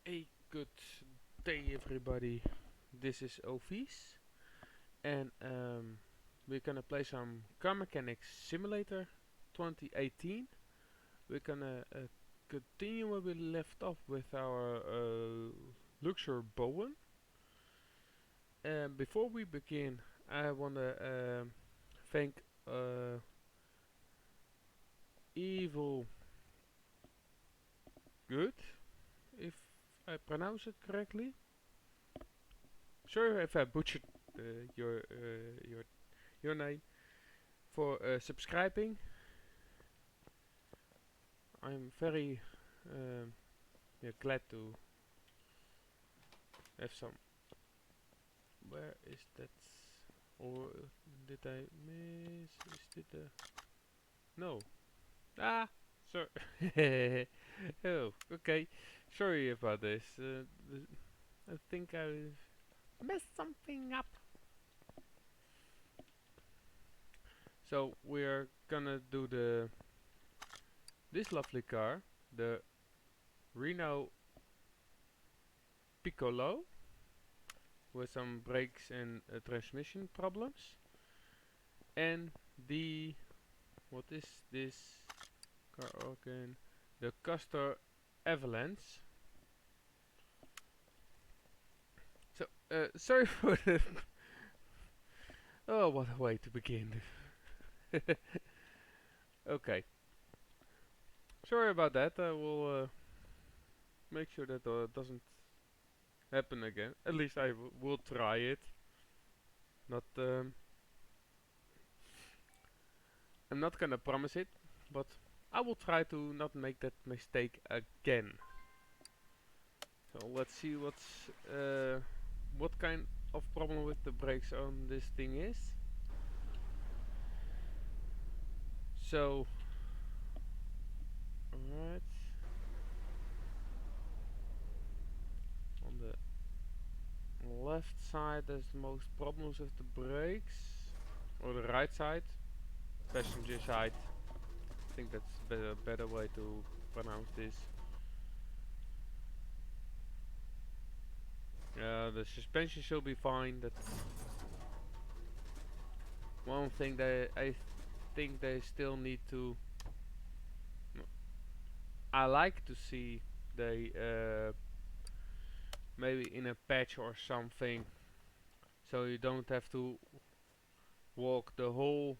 A good day, everybody. This is Ovis, and we're gonna play some Car Mechanics Simulator 2018. We're gonna continue where we left off with our Luxor Bowen. And before we begin, I wanna thank Evil Good, if I pronounce it correctly. Sorry if I butchered your name, for subscribing. I'm very glad to have some. Where is that? Or did I miss? Is it the? No. Ah, sorry. Oh, okay. Sorry about this. I think I messed something up. So we're gonna do this lovely car, the Reno Piccolo, with some brakes and transmission problems, and the what is this car organ? The Castor Avalanche. So sorry for the oh, what a way to begin. Okay, sorry about that. I will make sure that doesn't happen again. At least I will try it. Not I'm not gonna promise it, but I will try to not make that mistake again. So let's see what kind of problem with the brakes on this thing is. So, alright, on the left side there's the most problems with the brakes, or the right side, passenger side. I think that's a better way to pronounce this. The suspension should be fine. That's one thing that I think they still need to. I like to see they maybe in a patch or something, so you don't have to walk the whole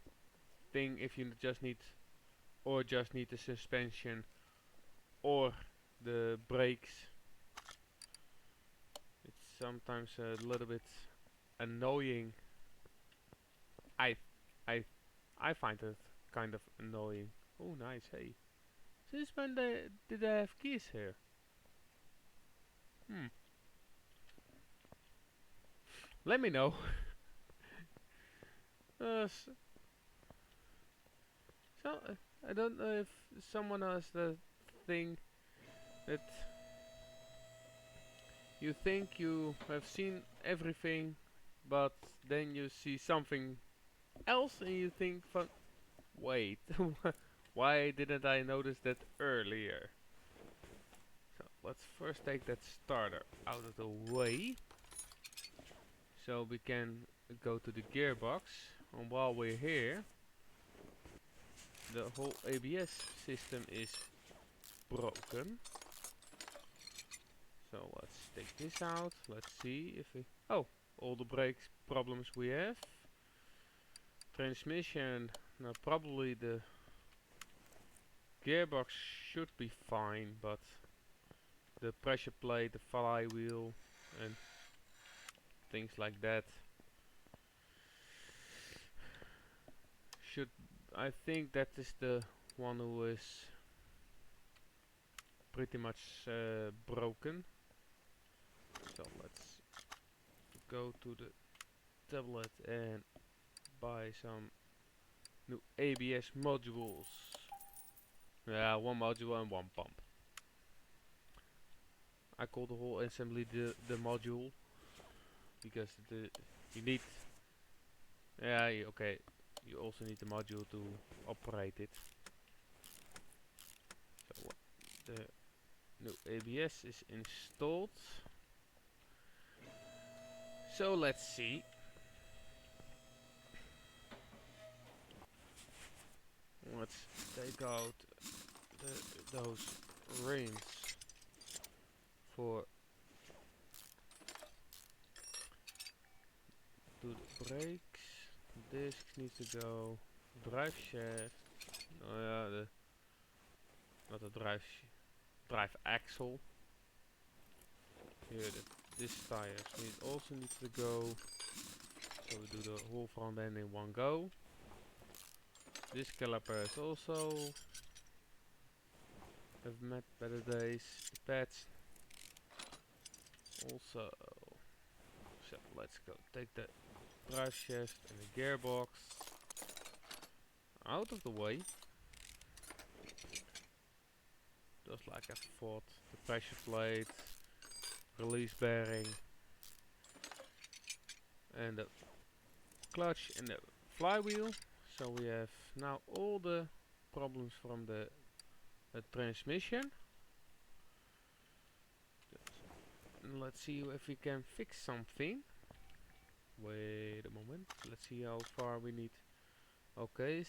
thing if you just need the suspension or the brakes. It's sometimes a little bit annoying. I I I find it kind of annoying. Oh, nice. Hey, since when did they have keys here? Hmm. Let me know. S so I don't know if someone has the thing that you think you have seen everything, but then you see something else and you think, wait, why didn't I notice that earlier? So let's first take that starter out of the way, so we can go to the gearbox. And while we're here, the whole ABS system is broken. So let's take this out. Let's see if we... Oh, all the brakes problems we have. Transmission, now probably the gearbox should be fine, but the pressure plate, the flywheel and things like that should... I think that is the one who is pretty much broken. So let's go to the tablet and buy some new ABS modules. Yeah, one module and one pump. I call the whole assembly the module because you need... Yeah, okay. You also need the module to operate it. So the New ABS is installed. So let's see. Let's take out those rings for do the brakes. Disc needs to go. Drive shaft. Oh yeah, not the drive axle. Here, this tires also needs to go. So we do the whole front end in one go. This caliper is also have met better days. The pads also. So let's go take the drive shaft and the gearbox out of the way. Just like I thought. The pressure plate, release bearing, and the clutch and the flywheel. So we have now all the problems from the transmission. And let's see if we can fix something. Wait a moment. Let's see how far we need. Okay,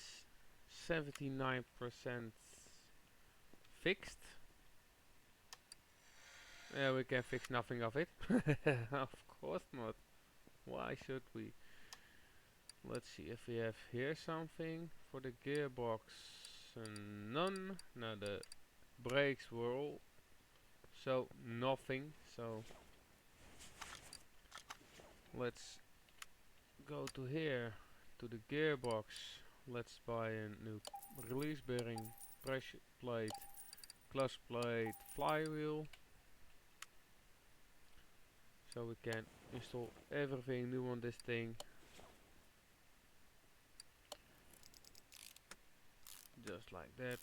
79% fixed. Yeah, we can fix nothing of it. Of course not. Why should we? Let's see if we have here something for the gearbox. None. No, the brakes were all. So nothing. So let's go to here to the gearbox. Let's buy a new release bearing, pressure plate, clutch plate, flywheel. So we can install everything new on this thing. Just like that.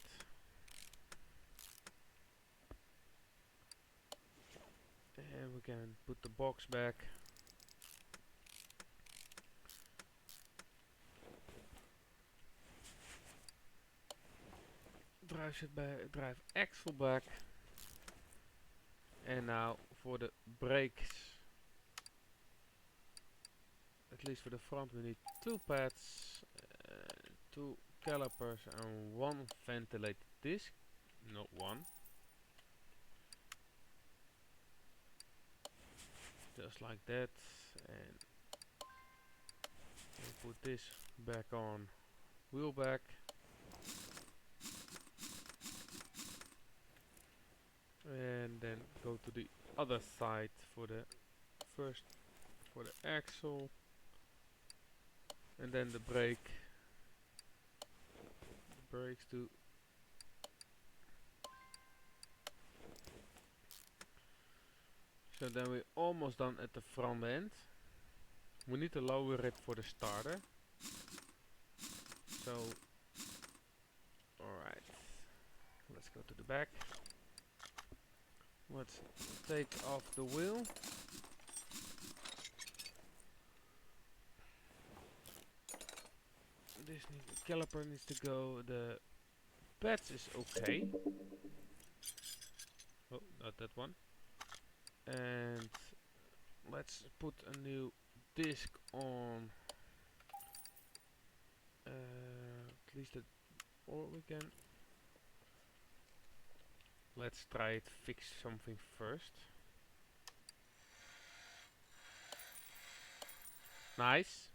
And we can put the box back. Drive axle back. And now for the brakes. At least for the front we need 2 pads, 2 calipers and 1 ventilated disc. Not 1. Just like that. And we'll put this back on. Wheel back. And then go to the other side for the first for the axle. And then the brake. The brakes too. So then we're almost done at the front end. We need to lower it for the starter. So, alright. Let's go to the back. Let's take off the wheel. The caliper needs to go. The pads is okay. Oh, not that one. And let's put a new disc on. At least it, or we can. Let's try it. Fix something first. Nice.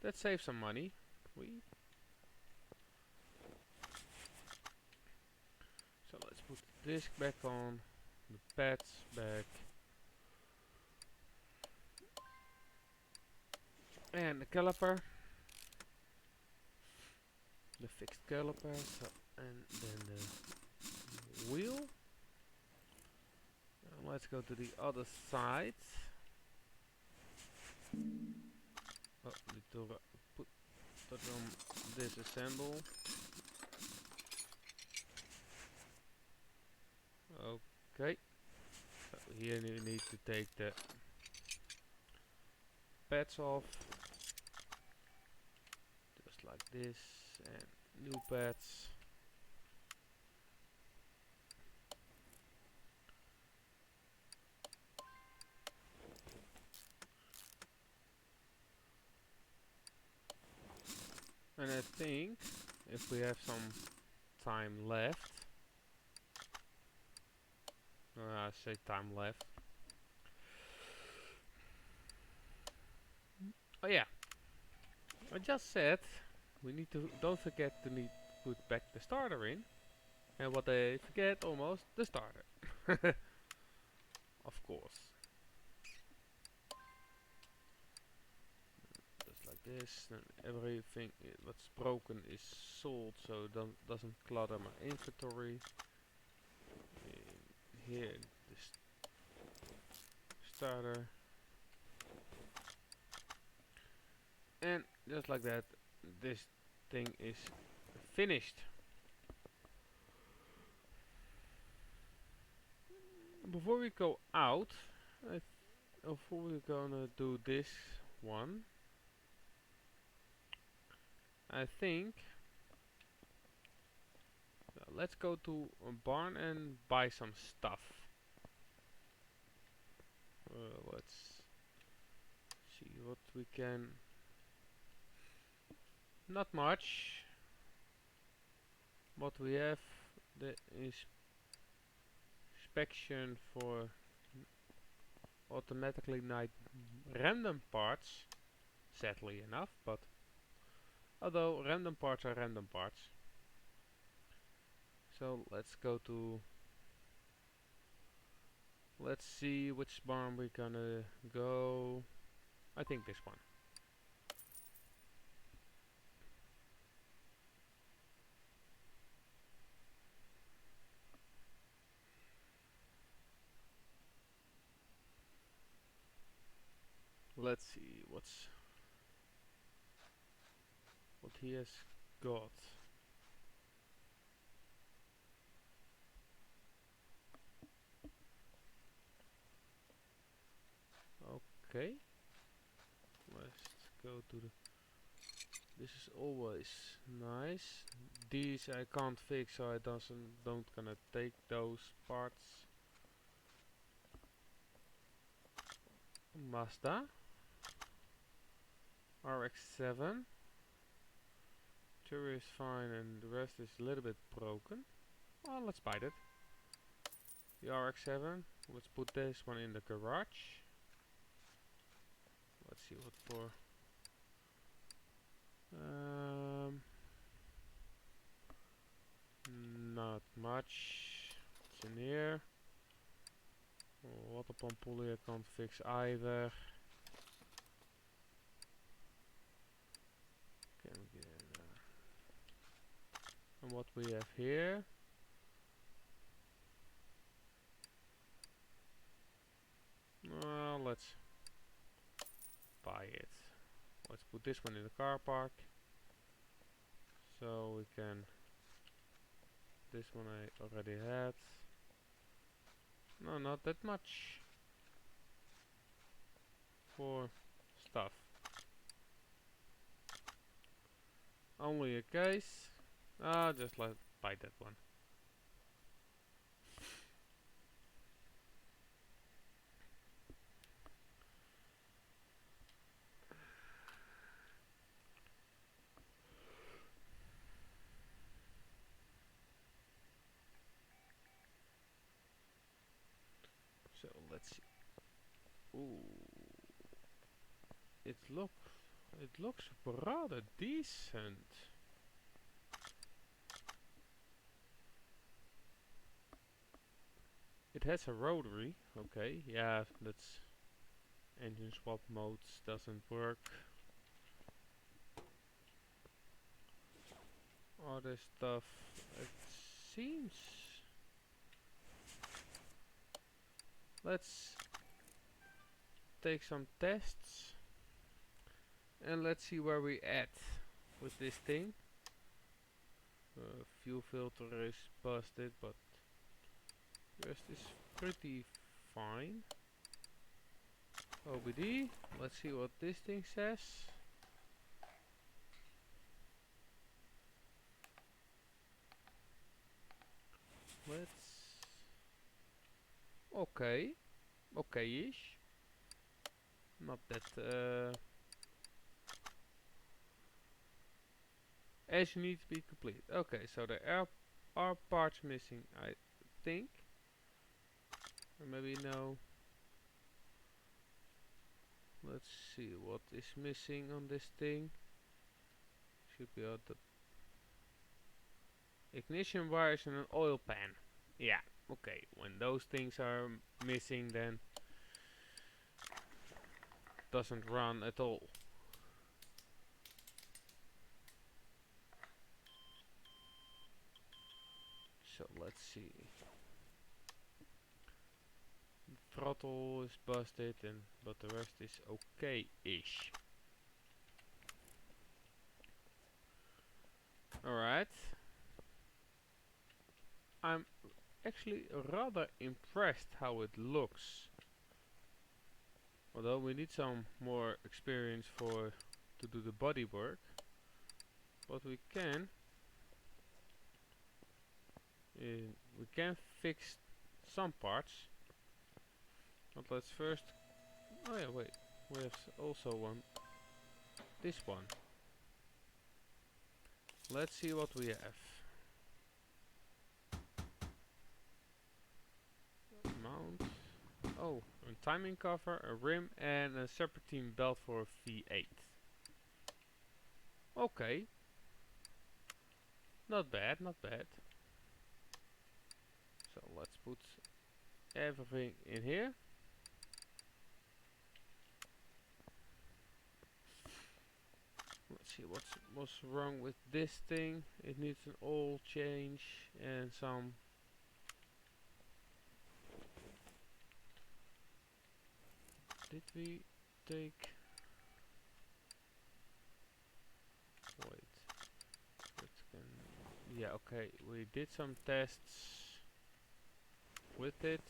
That saves some money. So let's put the disc back on, the pads back, and the caliper, the fixed caliper, and then the wheel. Let's go to the other side. Oh, need to put on disassemble. Okay. So here you need to take the pads off. Just like this. And new pads. And I think if we have some time left, I say time left. Oh yeah, I just said we need to don't forget to put back the starter in. And what I forget almost, the starter. Of course. Just like this, and everything what's broken is sold, so it doesn't clutter my inventory. Here, this starter. And just like that, this thing is finished. Before we go out, before we're gonna do this one, I think let's go to a barn and buy some stuff. Let's see what we can. Not much. What we have, the inspection for automatically night random parts. Sadly enough, but although random parts are random parts. So let's go to. Let's see which barn we're gonna go. I think this one. Let's see what he has got. Okay. Let's go to the. This is always nice. These I can't fix, so I don't gonna take those parts. Mazda RX-7. Interior is fine and the rest is a little bit broken. Well, let's buy it. The RX-7. Let's put this one in the garage. Let's see what for. Not much. It's in here. Water pump pulley I can't fix either. Can we get and what we have here? Well, let's buy it. Let's put this one in the car park. So we can. This one I already had. No, not that much for stuff. Only a case. Just buy that one. So let's see. Ooh, it looks rather decent. It has a rotary. Okay, yeah, that's engine swap modes doesn't work. Other stuff. It seems. Let's take some tests and let's see where we at with this thing. Fuel filter is busted, but the rest is pretty fine. OBD, let's see what this thing says. Let's. Okay, okay-ish. Not that. as you need to be complete. Okay, so there are parts missing, I think. Or maybe no. Let's see what is missing on this thing. Should be on the ignition wires and an oil pan. Yeah, okay. When those things are missing, then doesn't run at all. So let's see. Throttle is busted, but the rest is okay-ish. Alright. I'm actually rather impressed how it looks. Although we need some more experience to do the body work. But we can fix some parts. But let's first... Oh yeah, wait. We have also this one. Let's see what we have. Mount. Oh, a timing cover, a rim, and a serpentine belt for a V8. Okay. Not bad, not bad. So let's put everything in here. Let's see what's wrong with this thing. It needs an oil change and some... Did we take... Wait. Yeah, okay. We did some tests with it.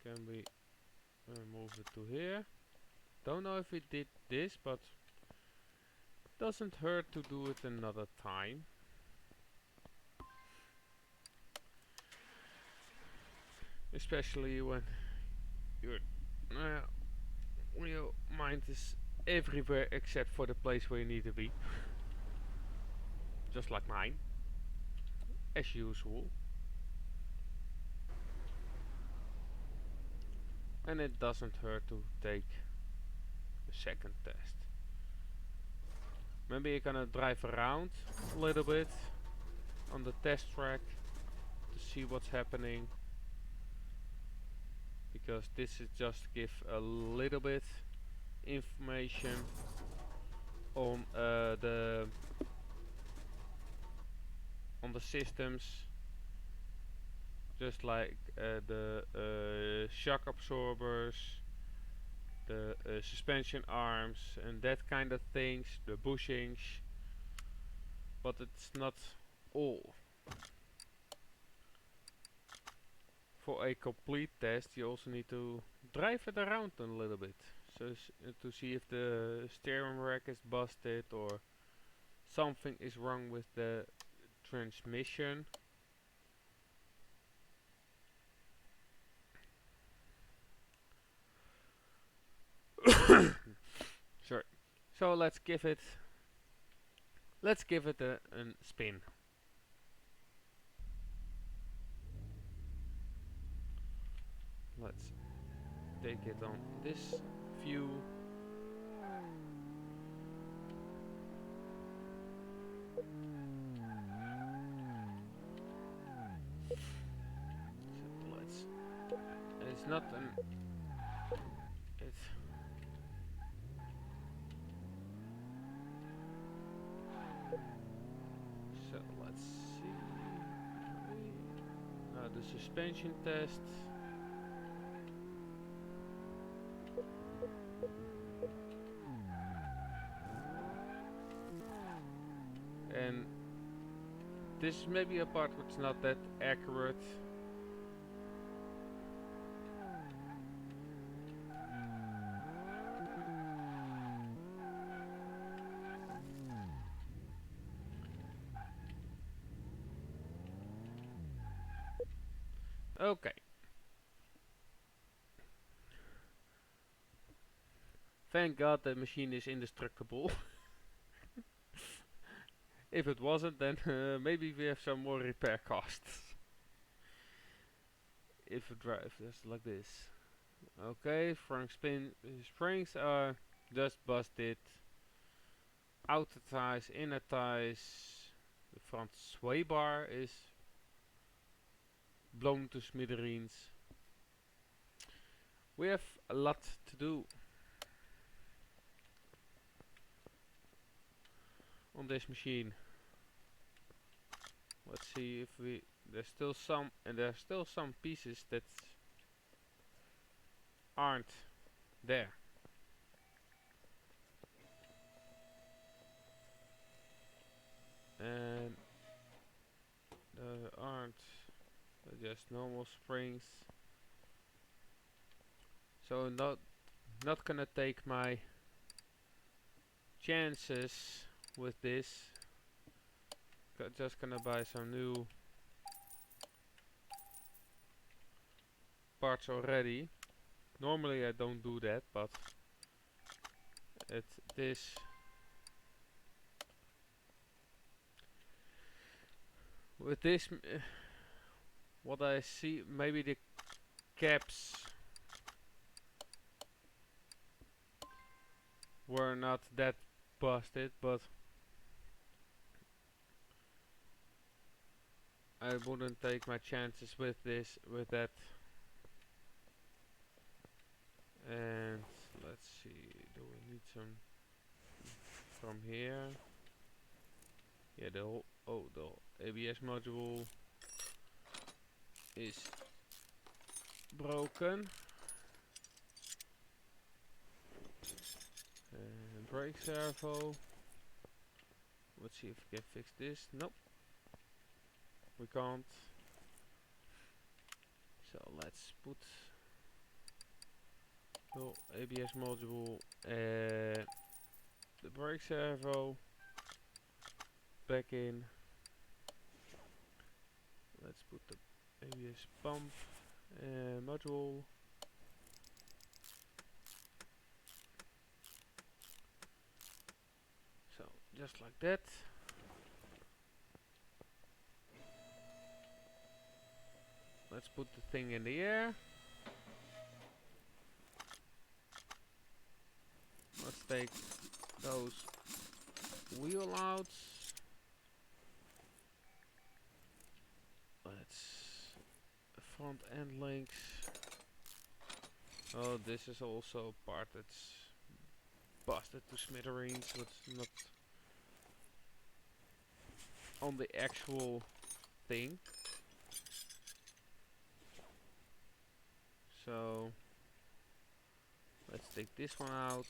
Can we move it to here? Don't know if we did this, but doesn't hurt to do it another time. Especially when your mind is everywhere except for the place where you need to be. Just like mine. As usual. And it doesn't hurt to take a second test. Maybe you're gonna drive around a little bit on the test track to see what's happening. Because this is just to give a little bit information on the systems, just like the shock absorbers, the suspension arms and that kind of things, the bushings, but it's not all. For a complete test you also need to drive it around a little bit, so to see if the steering rack is busted or something is wrong with the transmission. Sorry. So let's give it a spin. Let's take it on this view. So let's... It's not an... It's... So let's see... the suspension test. And this is maybe a part which is not that accurate. Okay. Thank God the machine is indestructible. If it wasn't, then maybe we have some more repair costs. If a drive just like this. Okay, front springs are just busted. Outer ties, inner ties. The front sway bar is blown to smithereens. We have a lot to do on this machine. Let's see if there's still some pieces that aren't there. And there aren't just normal springs. So not gonna take my chances with this. Just gonna buy some new parts already. Normally I don't do that, but with this, what I see, maybe the caps were not that busted, but I wouldn't take my chances with that. And let's see, do we need some from here? Yeah, the ABS module is broken. And brake servo. Let's see if we can fix this. Nope, we can't. So let's put the ABS module and the brake servo back in. Let's put the ABS pump module. So just like that. Let's put the thing in the air. Let's take those wheel outs. Let's front end links. Oh, this is also a part that's busted to smithereens. It's not on the actual thing. So let's take this one out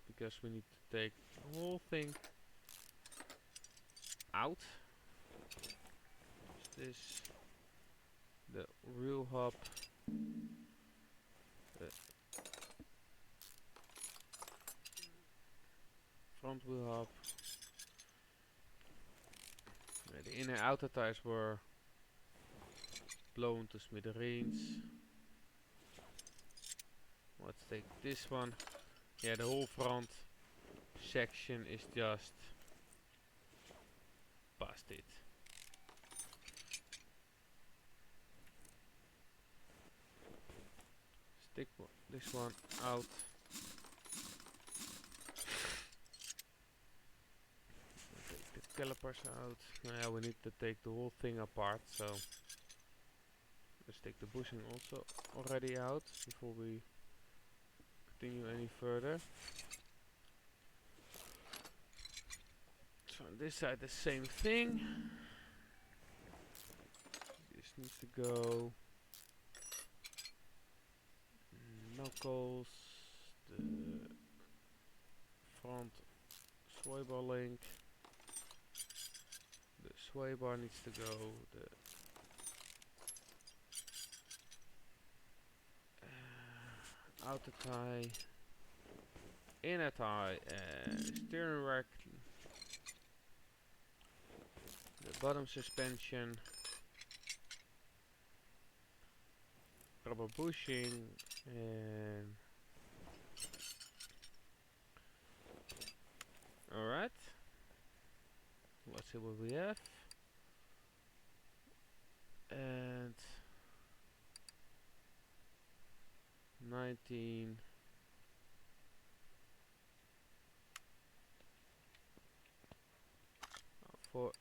because we need to take the whole thing out. This, the real hub, the front wheel hub. The inner outer tires were blown to smithereens. Let's take this one. Yeah, the whole front section is just busted. Stick this one out. Take the calipers out. Now we need to take the whole thing apart, so let's take the bushing also already out before we continue any further. So on this side the same thing. This needs to go. Knuckles, the front sway bar link, the sway bar needs to go, the outer tie, inner tie, and steering rack, the bottom suspension, rubber bushing, and alright, Let's see what we have. And 19. For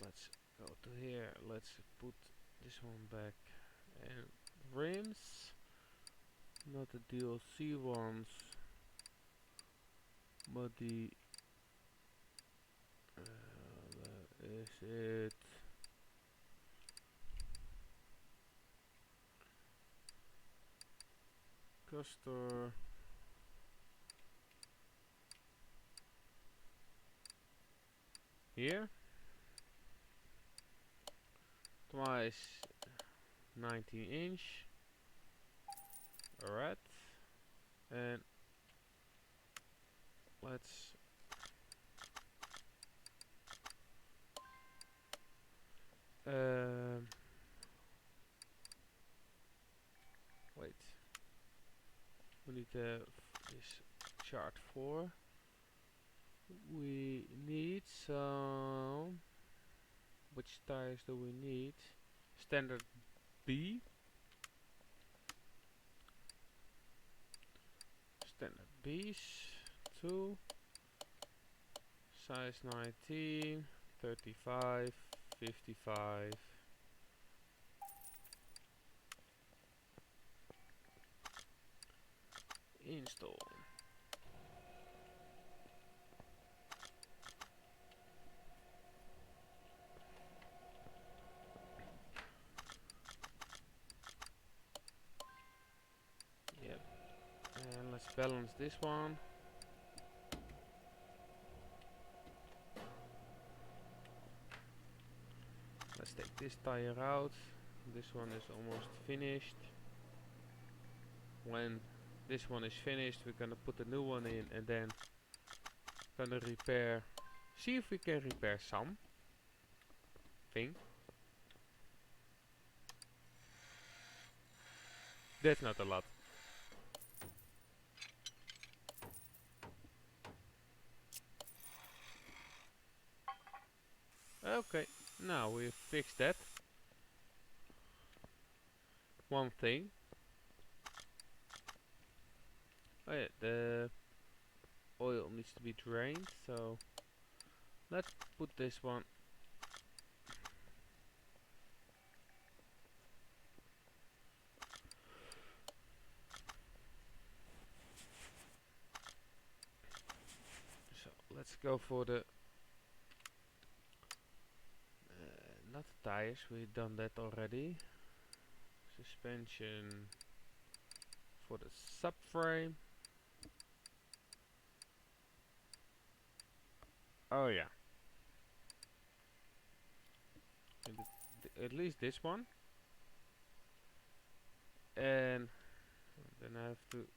let's go to here. Let's put this one back. And rims, not the DLC ones, but the where is it? Custer. Here. Twice 19-inch. Alright. And let's wait. We need this chart 4. We need some. Which tires do we need? Standard B. Standard B's. 2. Size 19. 35. 55. Install. Yep. And let's balance this one. Let's take this tire out. This one is almost finished. When this one is finished, we're gonna put a new one in and then gonna repair. See if we can repair something. That's not a lot. Okay, now we've fixed that. One thing. Oh yeah, the oil needs to be drained, so let's put this one. So let's go for the not the tires, we've done that already. Suspension for the subframe. Oh yeah. At least this one. And then I have to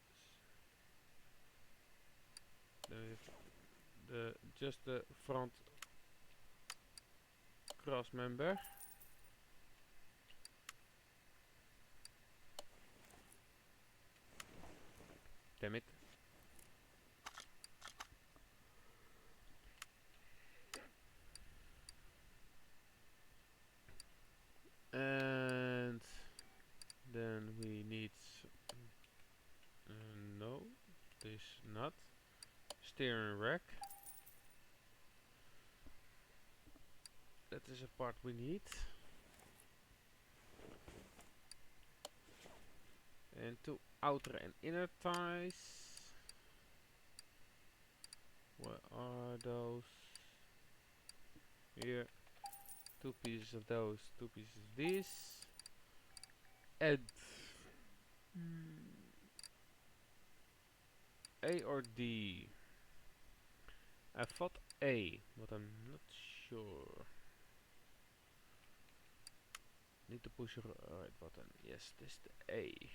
just the front cross member. Damn it. And then we need no, this not steering rack. That is a part we need. And 2 outer and inner ties. Where are those? Here. 2 pieces of those, 2 pieces of this. And A or D? I thought A, but I'm not sure. Need to push the right button. Yes, this is the A.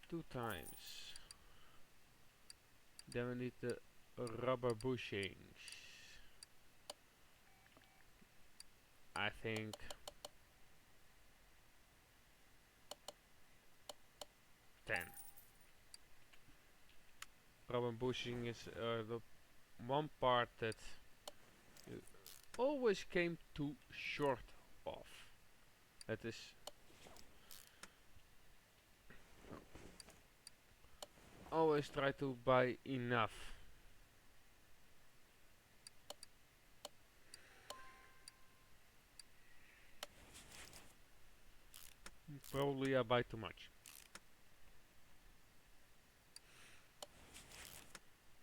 Two times. Then we need the rubber bushings. I think 10. Rubber bushing is the one part that you always came too short of. That is always try to buy enough. Probably I buy too much.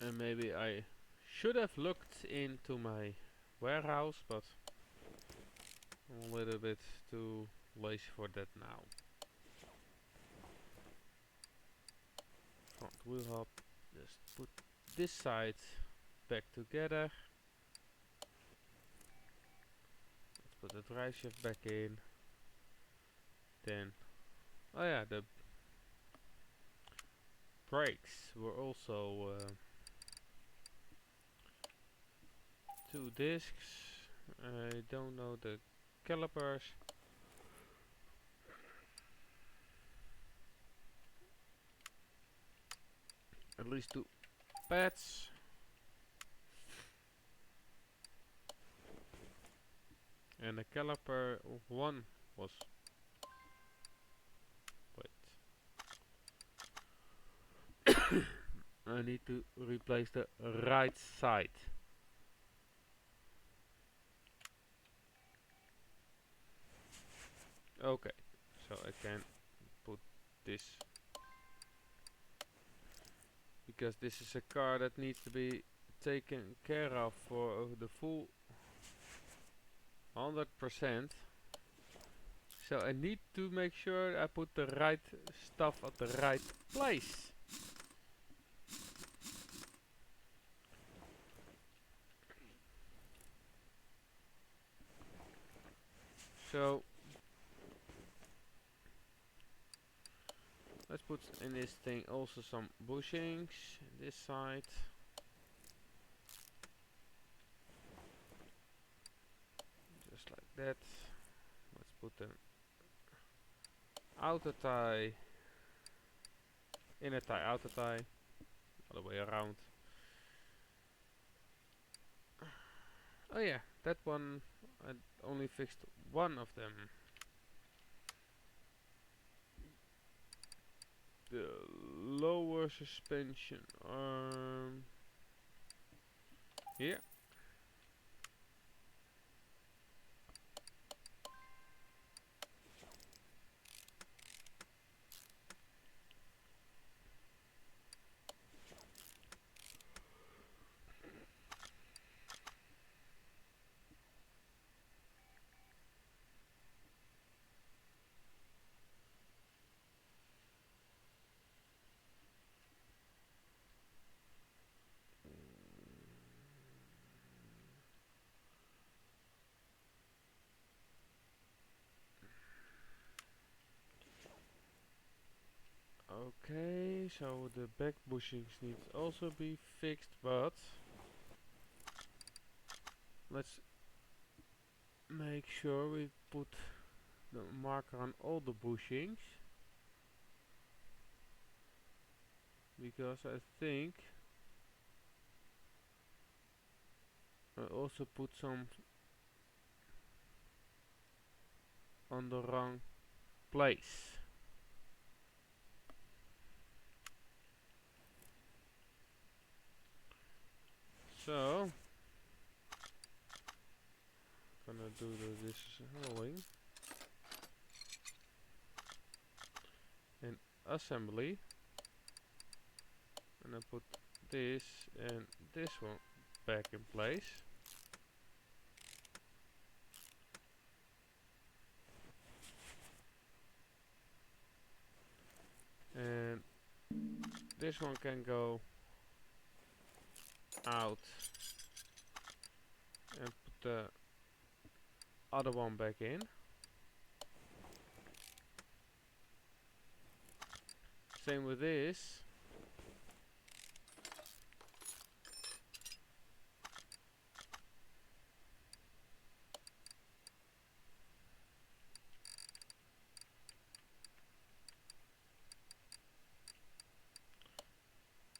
And maybe I should have looked into my warehouse, but I'm a little bit too lazy for that now. Front wheel hub, just put this side back together. Let's put the drive shaft back in. Then, oh yeah, the brakes were also 2 discs. I don't know the calipers. At least 2 pads. And the caliper one was. Wait. I need to replace the right side. Okay, so I can put this. Because this is a car that needs to be taken care of for the full 100%. So I need to make sure I put the right stuff at the right place. So let's put in this thing also some bushings. This side. Just like that. Let's put an outer tie, inner tie, outer tie, other way around. Oh yeah, that one I only fixed one of them. The lower suspension arm here. Okay, so the back bushings need also be fixed, but let's make sure we put the marker on all the bushings, because I think I also put some on the wrong place. So gonna do the disassembling and assembly, and I put this and this one back in place. And this one can go out, and put the other one back in. Same with this.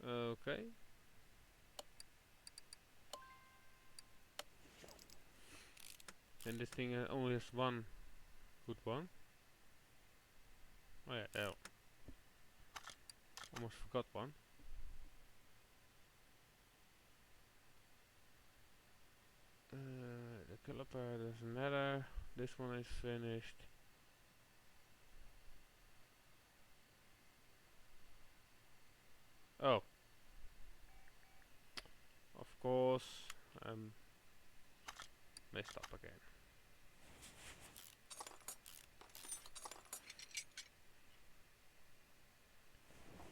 Okay. And this thing only has one good one. Oh yeah, almost forgot one. The caliper doesn't matter. This one is finished. Oh, of course, messed up again.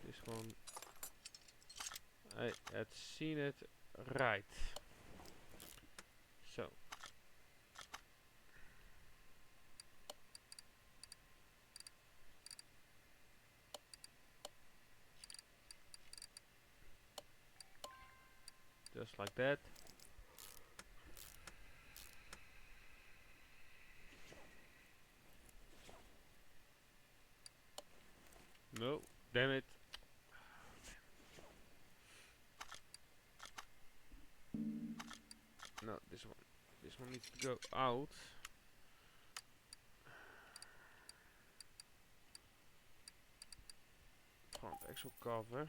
This one, I had seen it right. So, just like that. No, damn it. No, this one. This one needs to go out. Front axle cover.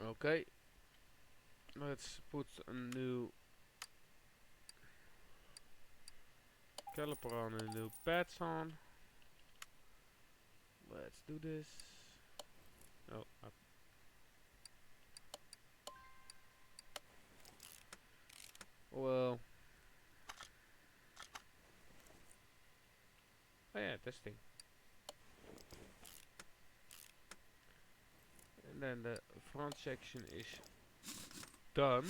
Okay. Let's put a new caliper on and new pads on. Let's do this. Oh, well. Oh yeah, testing. And then the front section is done.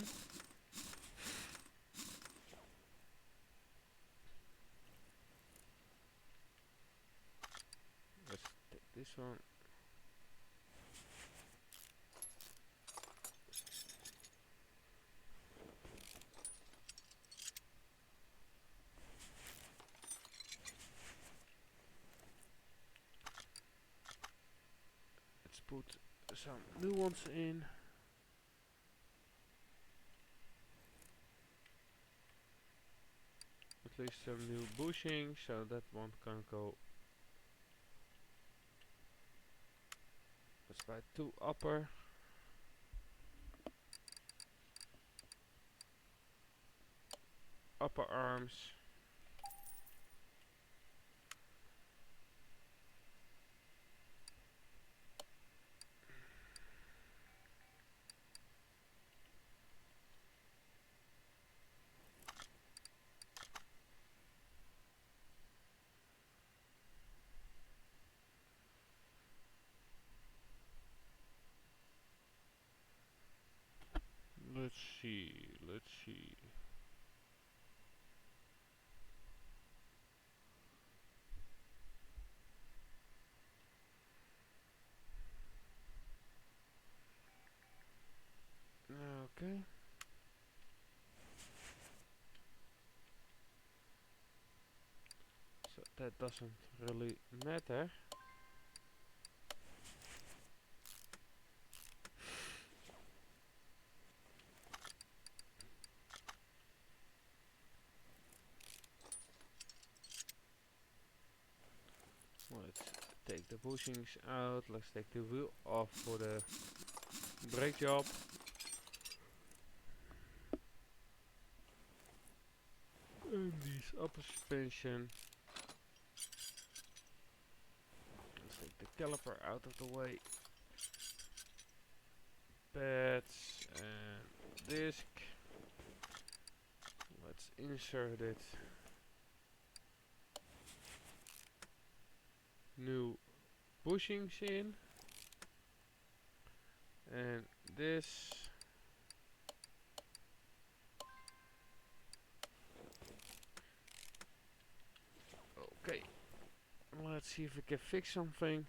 Let's take this one. Let's put some new ones in. At least some new bushings, so that one can go. Let's buy two upper arms. Let's see. Okay. So that doesn't really matter. Let's take the bushings out. Let's take the wheel off for the brake job. And these upper suspension. Let's take the caliper out of the way. Pads and disc. Let's insert it. New bushings in. And this. Okay. Let's see if we can fix something.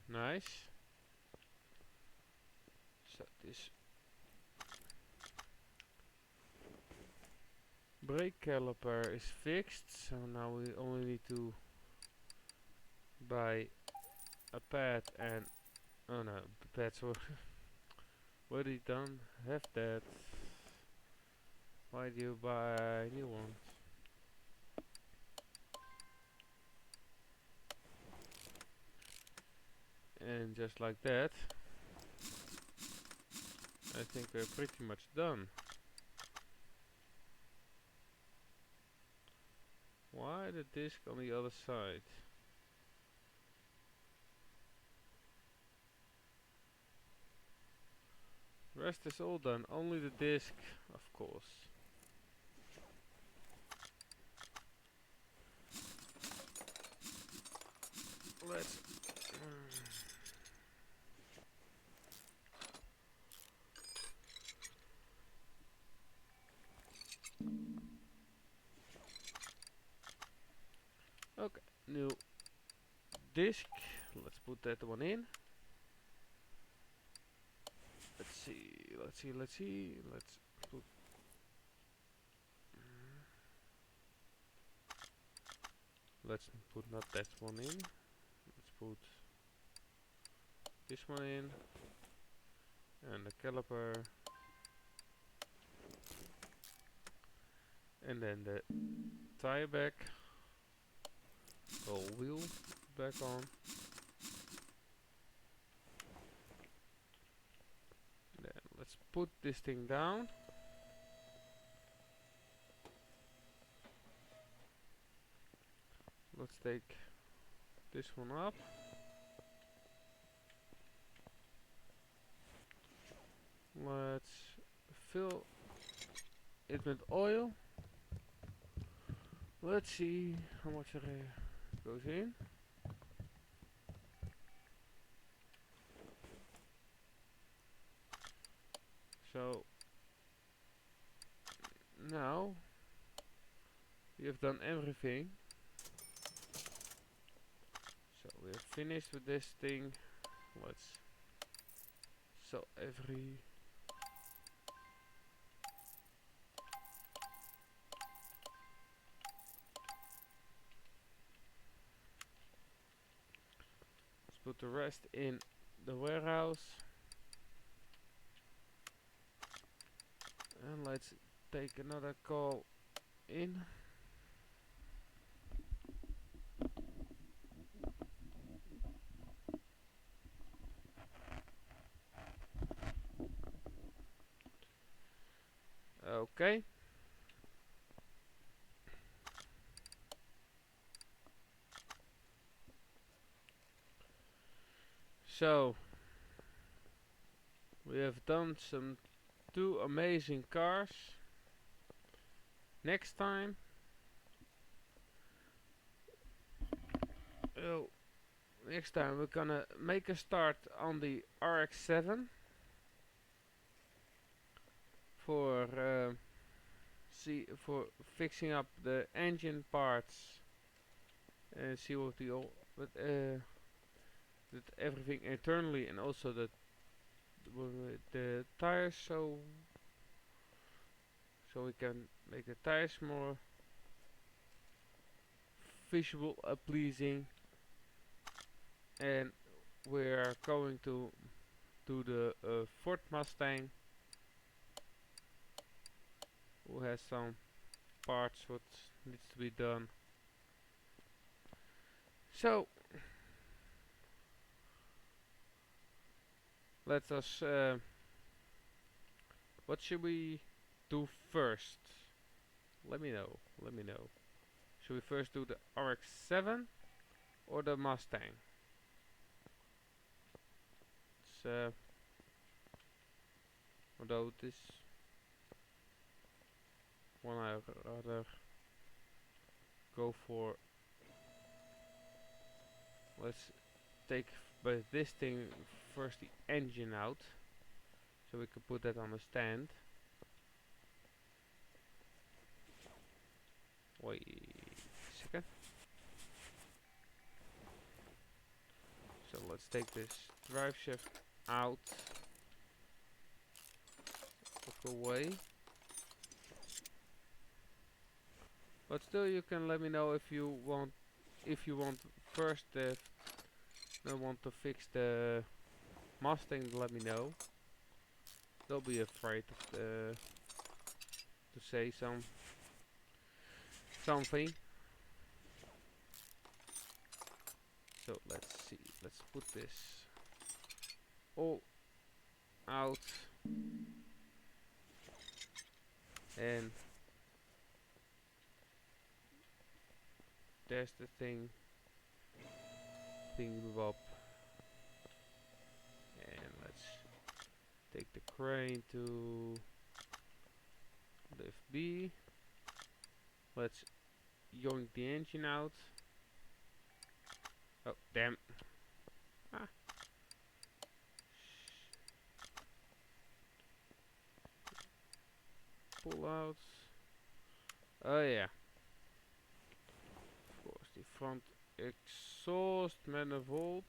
Nice. So this brake caliper is fixed, so now we only need to buy a pad and oh no, pads were already done. Have that. Why do you buy new ones? And just like that, I think we're pretty much done. Why the disc on the other side? The rest is all done, only the disc, of course. Let's okay, new disc. Let's put that one in. Let's see, let's see, let's see. Let's put let's put not that one in. Let's put this one in. And the caliper. And then the tire back. Whole wheel back on. Then let's put this thing down. Let's take this one up. Let's fill it with oil. Let's see how much goes in. So now we have done everything. So we're finished with this thing. Let's so every let's put the rest in the warehouse. And let's take another call in. Okay. So we have done some two amazing cars. Next time we're gonna make a start on the RX-7 for for fixing up the engine parts and see what that everything internally and also the tires, so we can make the tires more visual pleasing. And we're going to do the Ford Mustang, who has some parts what needs to be done. So let us what should we do first? Let me know. Should we first do the RX-7 or the Mustang? It's although this one I rather go for. Let's take by this thing first the engine out, so we can put that on a stand. Wait a second. So let's take this drive shaft out of the way. But still, you can let me know if you want first want to fix the Mustang. Let me know. Don't be afraid of to say something. So let's see. Let's put this all out and there's the thing up, and let's take the crane to lift B. Let's yoink the engine out. Oh damn. Ah. Pull out. Oh yeah. Of course, the front exhaust manifold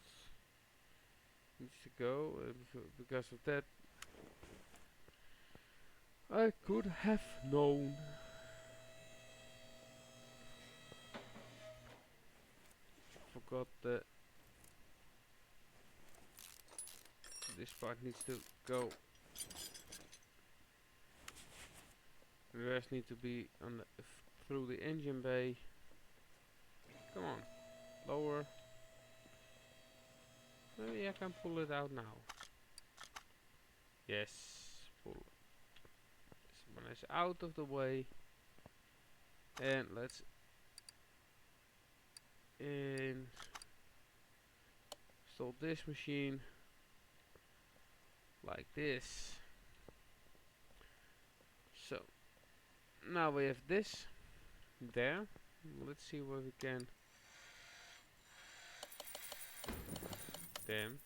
needs to go. Because of that, I could have known. Forgot that this part needs to go. The rest need to be on the through the engine bay. Come on, lower. Maybe I can pull it out now. Yes, pull. This one is out of the way, and let's install this machine like this. So now we have this there. Let's see where we can. Damn,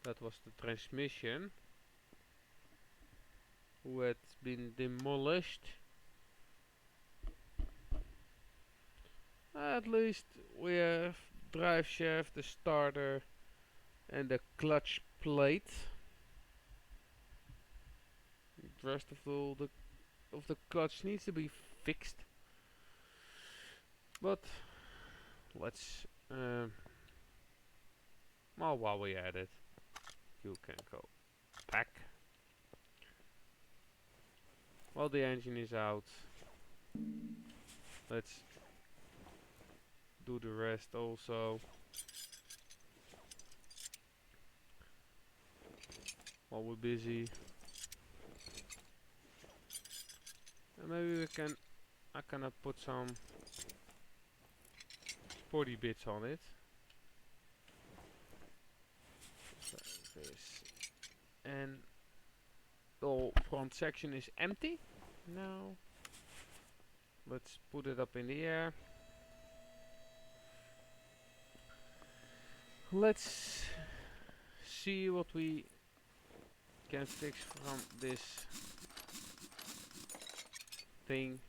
that was the transmission who had been demolished. At least we have drive shaft, the starter, and the clutch plate. The rest of the clutch needs to be fixed. But let's well, while we're at it, you can go back. While the engine is out, let's do the rest also. While we're busy, and maybe I can put some sporty bits on it. So this, and the whole front section is empty now. Let's put it up in the air. Let's see what we can fix from this thing.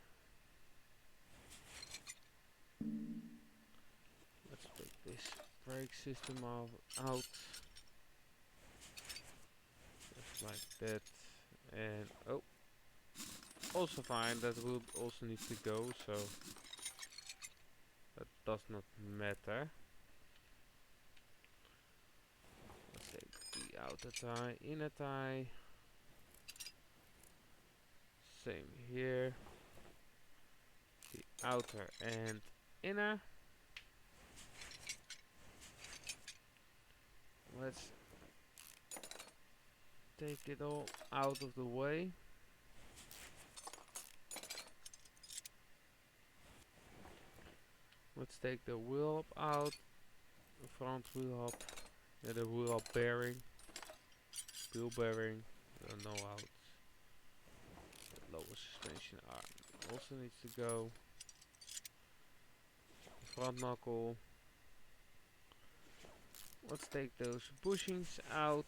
Let's take this brake system out. Just like that. And oh, also fine, that will also need to go, so that does not matter. Let's take the outer tie, inner tie. Same here. The outer and inner. Let's take it all out of the way. Let's take the wheel up out, the front wheel up, and the wheel up bearing, wheel bearing, no out. The lower suspension arm also needs to go. The front knuckle. Let's take those bushings out.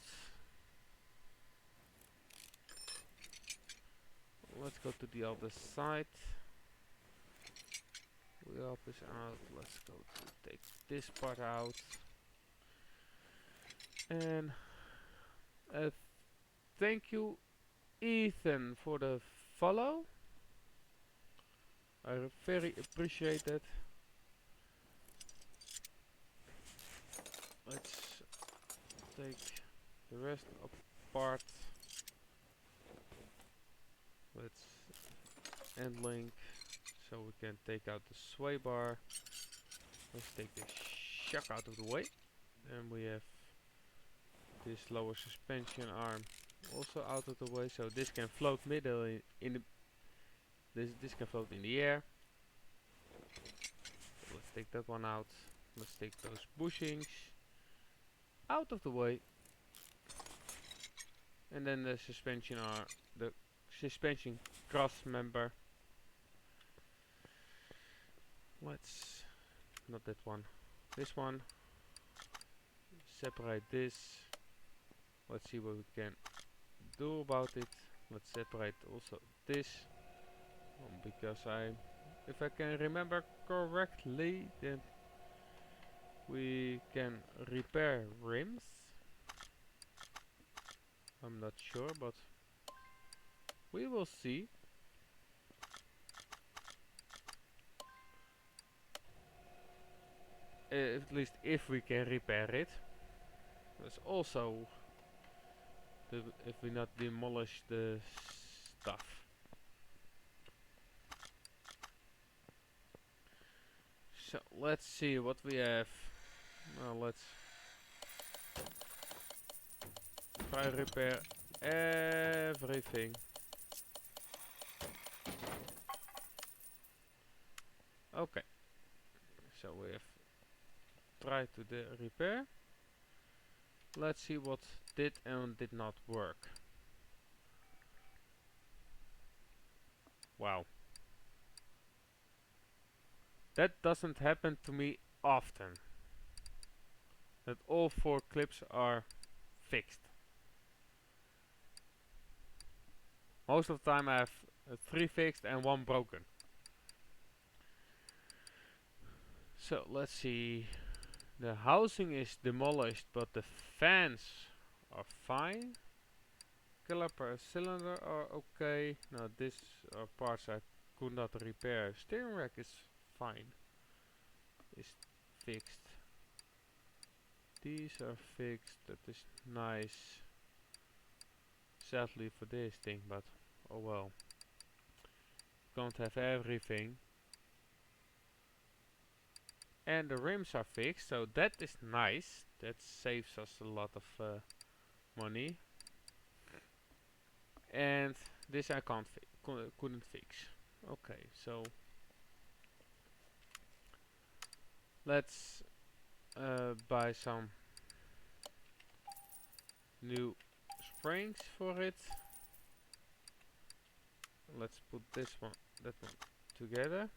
Let's go to the other side. Wheel up is out. Let's go to take this part out. And thank you, Ethan, for the follow. I very appreciate it. Let's take the rest apart. Let's end link so we can take out the sway bar. Let's take the shock out of the way. And we have this lower suspension arm also out of the way, so this can float middle in the this can float in the air. So let's take that one out. Let's take those bushings out of the way. And then the suspension cross member. Let's not that one. This one. Separate this. Let's see what we can do about it. Let's separate also this. Because if I can remember correctly, then we can repair rims. I'm not sure, but we will see. At least if we can repair it. There's also if we not demolish the stuff. So let's see what we have. Well, let's try repair everything. Okay. So we have tried to repair. Let's see what did and did not work. Wow. That doesn't happen to me often. That all 4 clips are fixed. Most of the time I have 3 fixed and 1 broken. So let's see. The housing is demolished, but the fans are fine. Caliper cylinder are okay. Now these are parts I could not repair. Steering rack is fine. Is fixed. These are fixed. That is nice. Sadly for this thing, but oh well. Can't have everything. And the rims are fixed, so that is nice. That saves us a lot of money. And this I couldn't fix. Okay, so let's buy some new springs for it. Let's put that one together.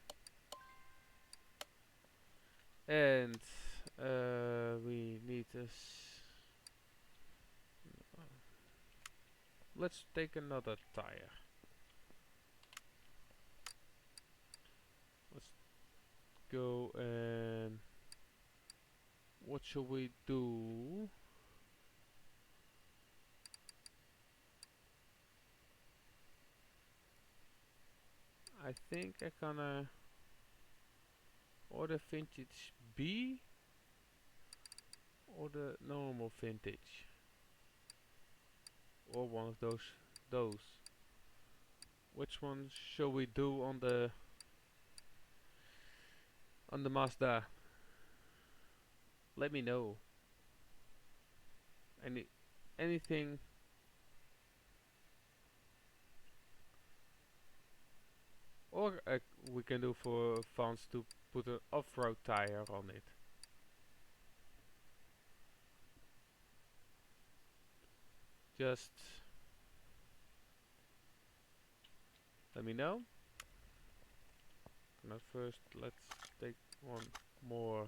And we need this. Let's take another tire. Let's go and what should we do? I think I gonna order vintage B or the normal vintage, or one of those. Which one shall we do on the Mazda? Let me know. Anything. Or we can do for fans to put an off-road tire on it. Just let me know. Now first let's take one more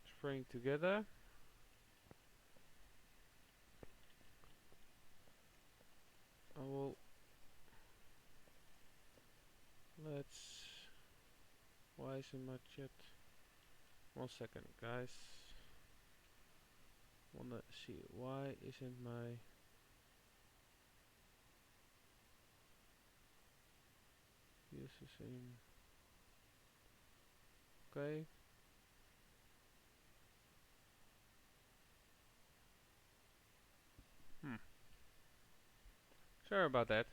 spring together. Why isn't my chat? 1 second, guys. Wanna see why isn't my users in? Okay. Hmm. Sorry about that.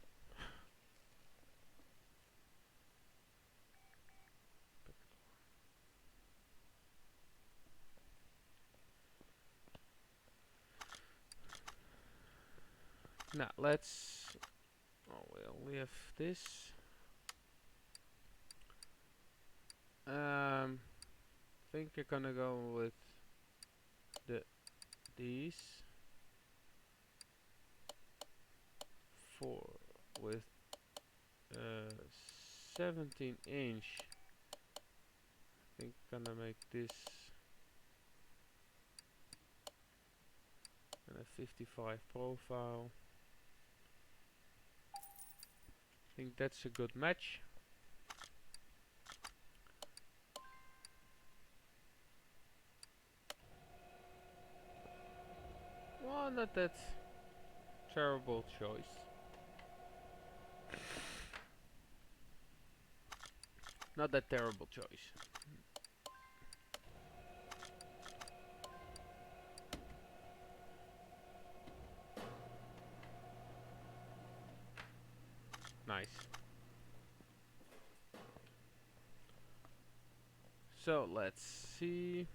Now let's. Oh, we only have this. Think you're gonna go with these 4 with 17-inch. I think gonna make this and a 55 profile. I think that's a good match. Well, not that terrible choice. Not that terrible choice. Nice. So let's see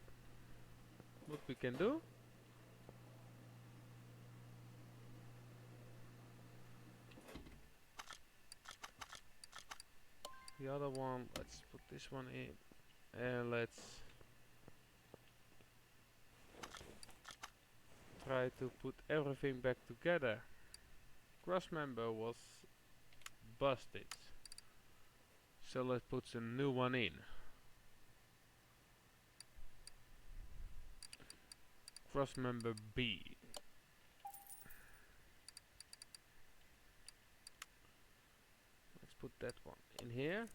what we can do. The other one, let's put this one in and let's try to put everything back together. Cross member was busted, so let's put a new one in. Cross member B. Let's put that one in here.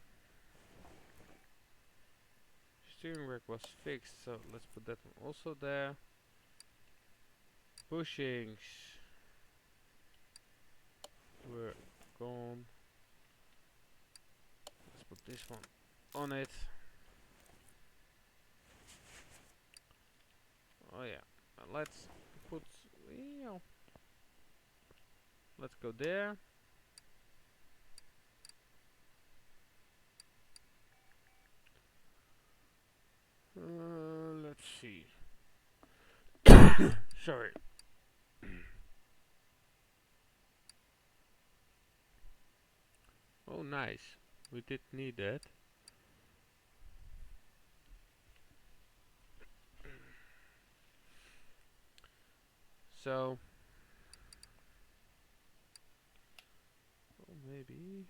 Steering rack was fixed, so let's put that one also there. Bushings were gone. Let's put this one on it. Oh yeah, let's put, let's go there. Let's see. Sorry. Oh nice, we did need that. So, oh, maybe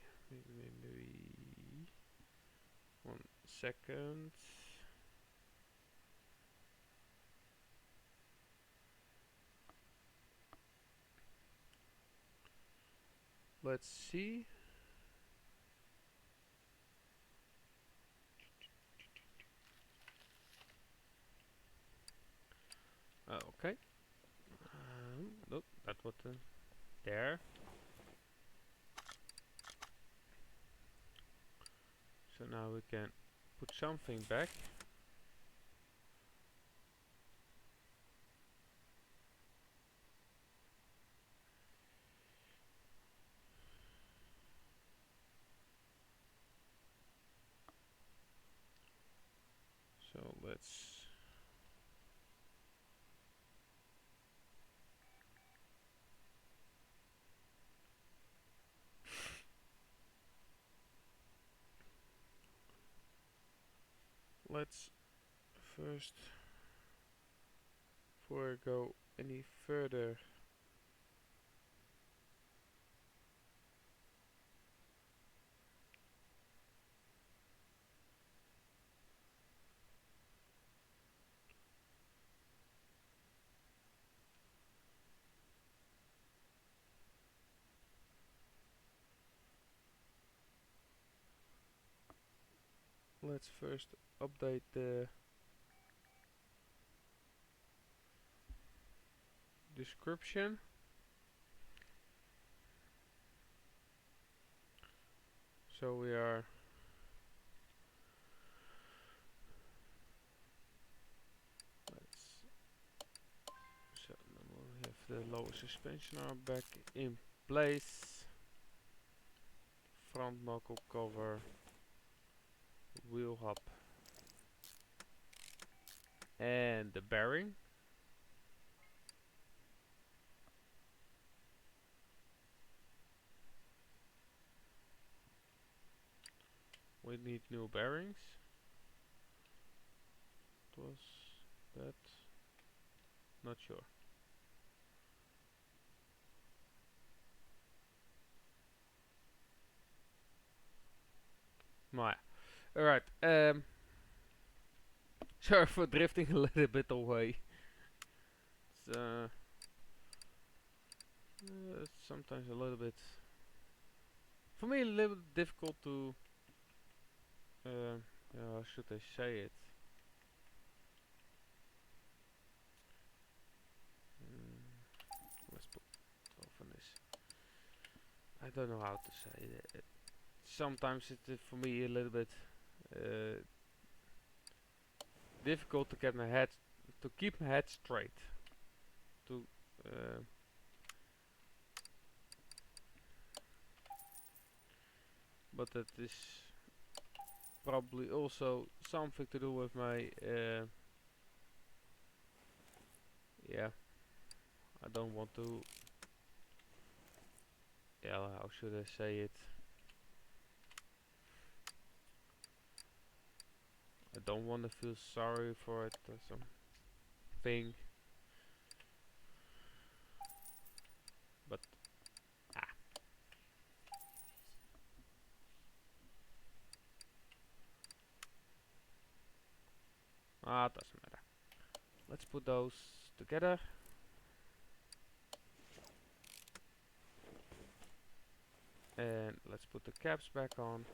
1 second. Let's see. Oh, okay. Nope, that was there. So now we can put something back. So let's first, before I go any further, let's first update the description. So we are so then we have the lower suspension arm back in place, front knuckle cover, wheel hub, and the bearing. We need new bearings. Was that? Not sure. Nah. Alright. Sorry for drifting a little bit away. It's sometimes a little bit, for me, a little bit difficult to. How should I say it? Let's put off on this. I don't know how to say it. Sometimes it's for me a little bit difficult to get my head, to keep my head straight. To but that is probably also something to do with my yeah. I don't want to. Yeah, how should I say it? I don't want to feel sorry for it or something. But it doesn't matter. Let's put those together. And let's put the caps back on.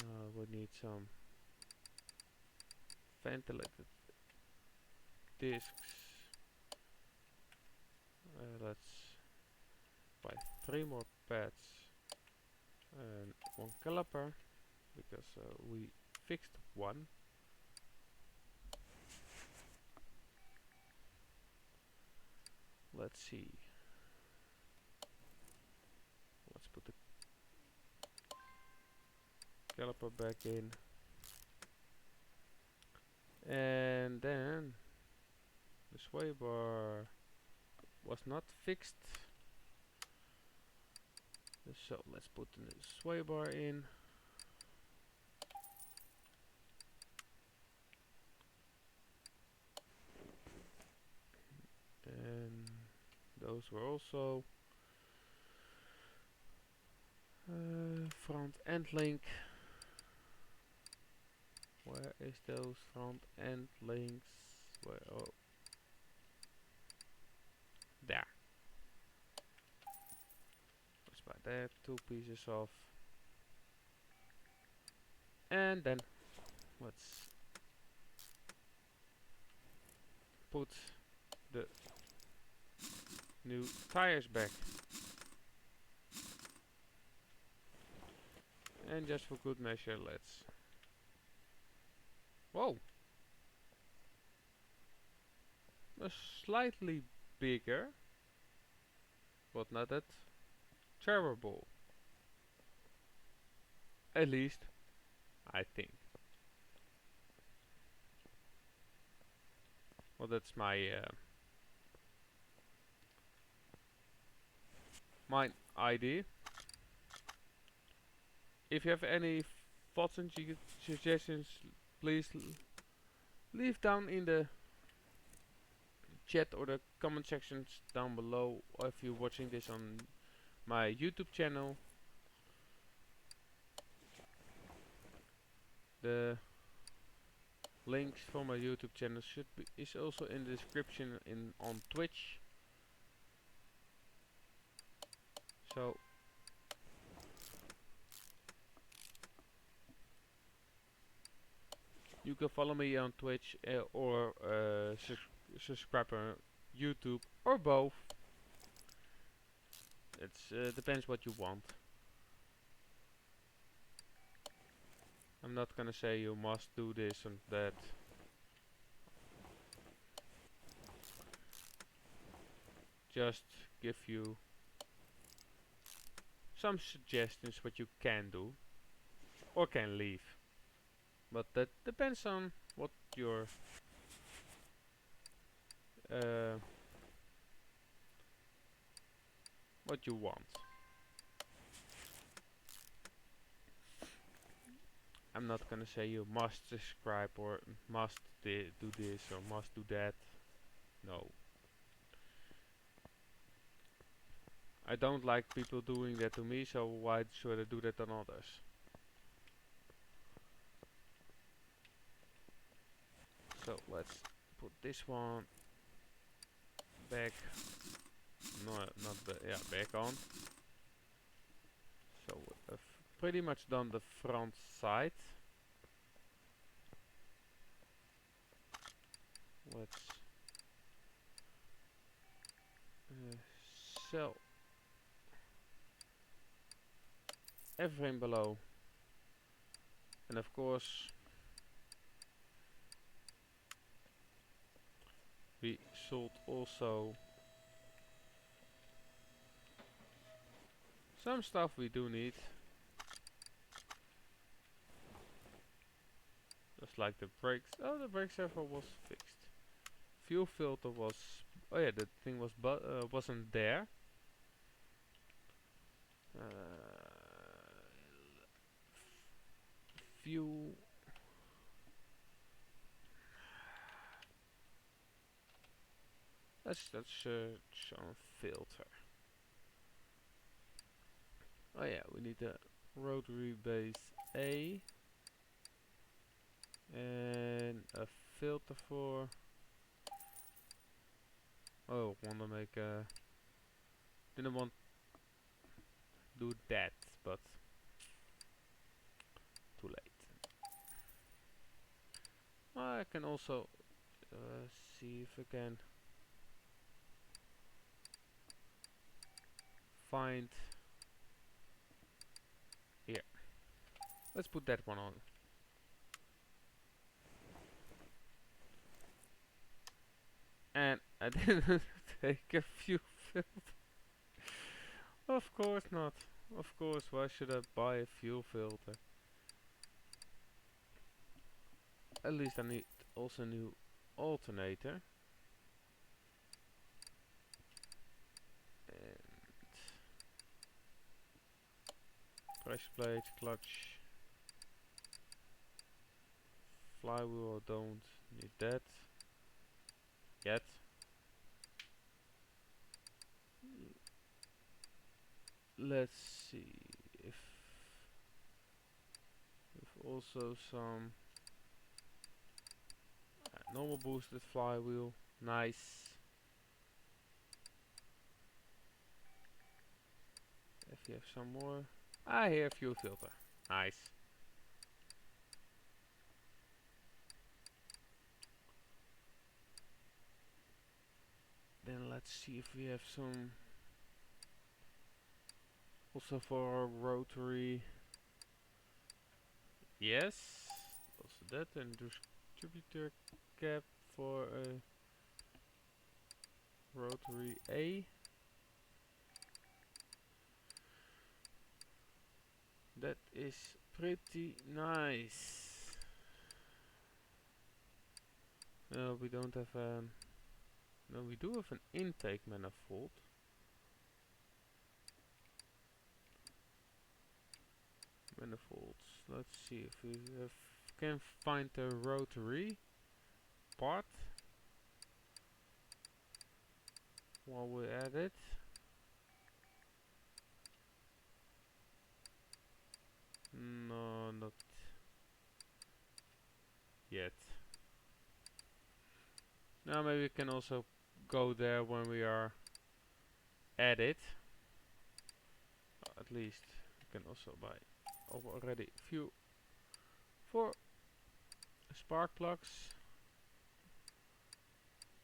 Now we need some ventilated discs. Let's buy 3 more pads and 1 caliper because we fixed 1. Let's see. Let's put the caliper back in. And then the sway bar was not fixed. So let's put the sway bar in. And those were also front end link. Where is those front end links? Where? Oh, there. Let's buy that 2 pieces off. And then let's put the new tires back. And just for good measure, let's. Whoa! A slightly bigger, but not that terrible. At least, I think. Well, that's my my idea. If you have any thoughts and suggestions, please leave down in the chat or the comment sections down below. Or if you're watching this on my YouTube channel, the links for my YouTube channel is also in the description on Twitch. So You can follow me on Twitch or subscribe on YouTube or both. It depends what you want. I'm not gonna say you must do this and that. Just give you some suggestions what you can do or can leave. But that depends on what your what you want. I'm not gonna say you must subscribe or must do this or must do that. No. I don't like people doing that to me, so why should I do that on others? So let's put this one back. No, not back on. So I've pretty much done the front side. Let's sell everything below, and of course we sold also some stuff we do need, just like the brakes. Oh, the brake servo was fixed. Fuel filter was, oh yeah, the thing was wasn't there. Fuel. Let's search on filter. Oh yeah, we need the rotary base A and a filter for. Oh, wanna make a. Didn't want do that, but too late. I can also see if I can find. Here. Let's put that one on. And I didn't take a fuel filter. Of course not. Of course, why should I buy a fuel filter? At least I need also a new alternator. And pressure plate, clutch, flywheel, I don't need that yet. Let's see if also some normal boosted flywheel, nice. If you have some more, here fuel filter, nice. Then let's see if we have some also for our rotary. Yes, also that, and distributor cap for a rotary A. That is pretty nice. No, we don't have no, we do have an intake manifold. Manifolds. Let's see if we can find the rotary part while we're at it. No, not yet. Now maybe we can also go there when we are at it. At least we can also buy already fuel for a spark plugs,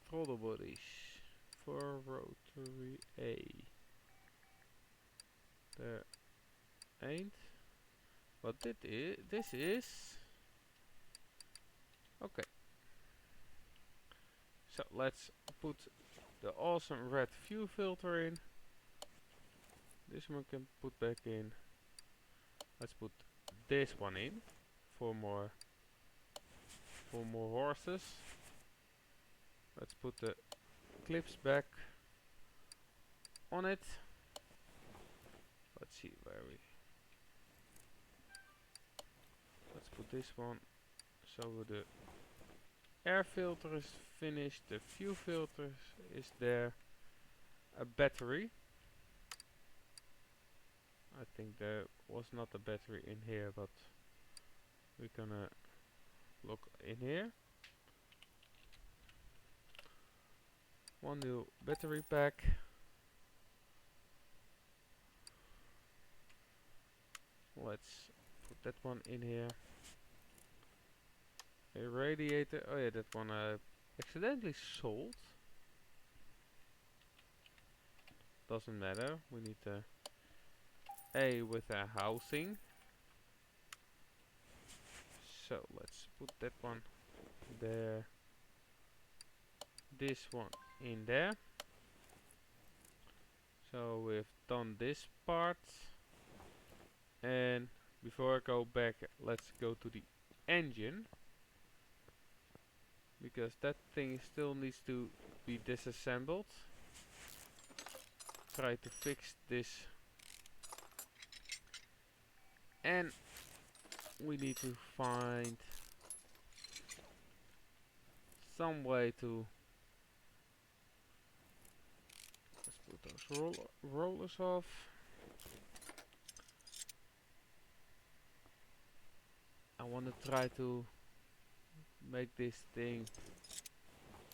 throttle bodies for rotary A. There ain't. But this is okay. So let's put the awesome red fuel filter in. This one can put back in. Let's put this one in for more horses. Let's put the clips back on it. Let's see where we. Let's put this one. So the air filter is finished. The fuel filter is there. A battery. I think there was not a battery in here, but we're gonna look in here. One new battery pack. Let's put that one in here. A radiator. Oh yeah, that one I accidentally sold. Doesn't matter. We need a with a housing. So let's put that one there. This one in there. So we've done this part. And before I go back, let's go to the engine. Because that thing still needs to be disassembled. Try to fix this. And we need to find some way to. Let's put those rollers off. I want to try to make this thing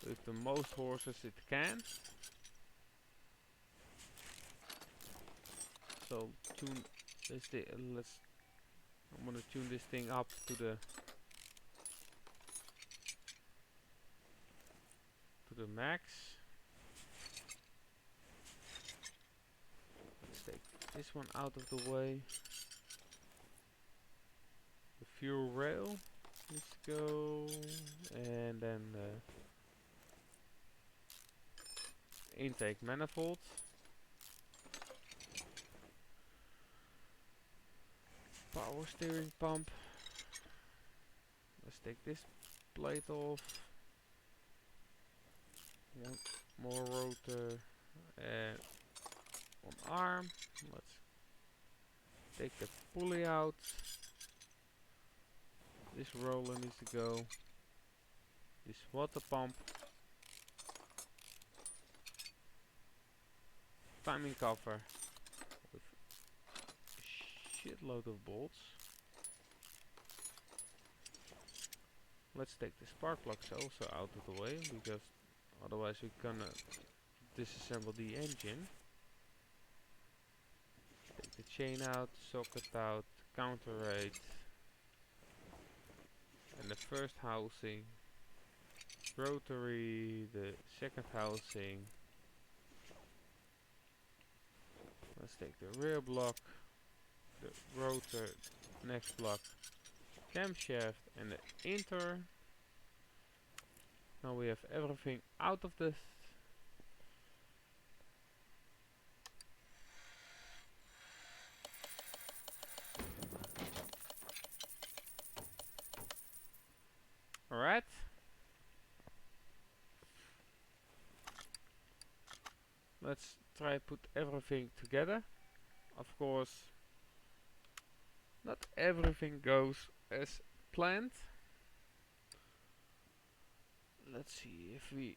with the most horses it can. So tune this thing. I'm gonna tune this thing up to the max. Let's take this one out of the way. The fuel rail needs to go, and then the intake manifold. Power steering pump. Let's take this plate off. One more rotor and one arm. Let's take the pulley out. This roller needs to go. This water pump. Timing cover with a shitload of bolts. Let's take the spark plugs also out of the way, because otherwise we're gonna disassemble the engine. Take the chain out, socket out, counter rate, and the first housing, rotary, the second housing. Let's take the rear block, the rotor, next block, camshaft, and the inter. Now we have everything out of this. Alright. Let's try put everything together. Of course, not everything goes as planned. Let's see if we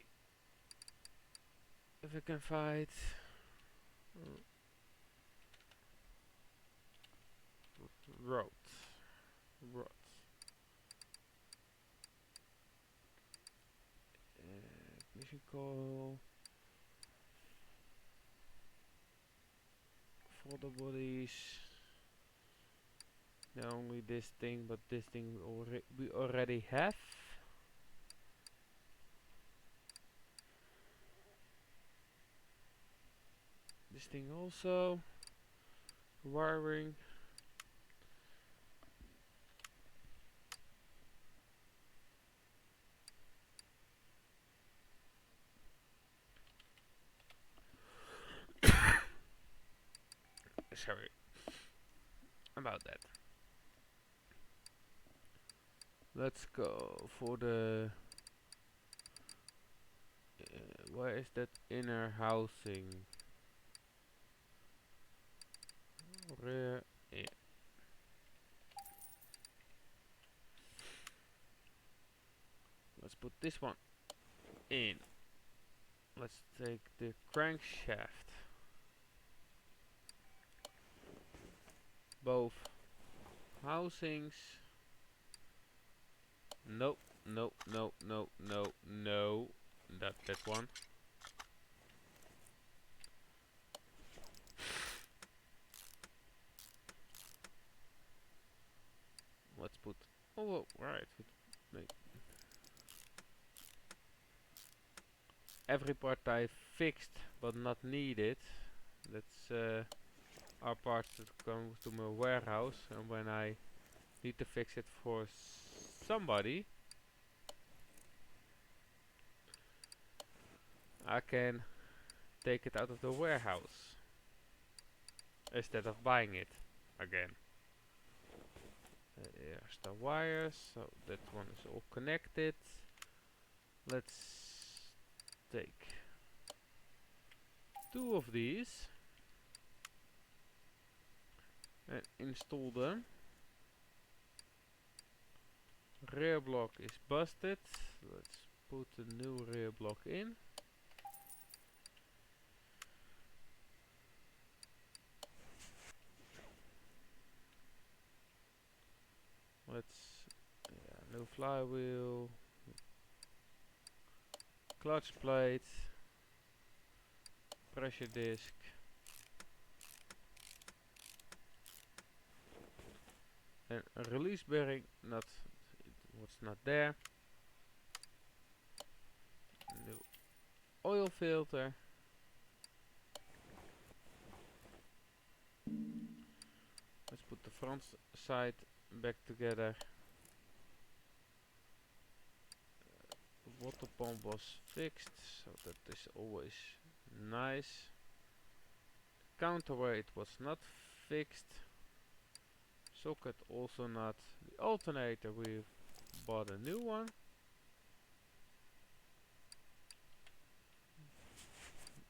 can find rods. Ignition coil. For the bodies. Not only this thing, but this thing we already have. this thing also. Wiring. Sorry about that. Let's go for the where is that inner housing? Rear, yeah. Let's put this one in. Let's take the crankshaft. Both housings. Nope, no, no, no, no, no. Not that one. Let's put. Oh, right. Every part I fixed but not needed. That's are parts that come to my warehouse, and when I need to fix it for somebody, I can take it out of the warehouse instead of buying it again. Here's the wires, so that one is all connected. Let's take two of these and install them. Rear block is busted. Let's put the new rear block in. Let's new flywheel, clutch plate, pressure disc, and a release bearing. Not what's not there. New oil filter. Let's put the front side back together. Water pump was fixed, so that is always nice. Counterweight was not fixed. Socket also not. The alternator, we bought a new one.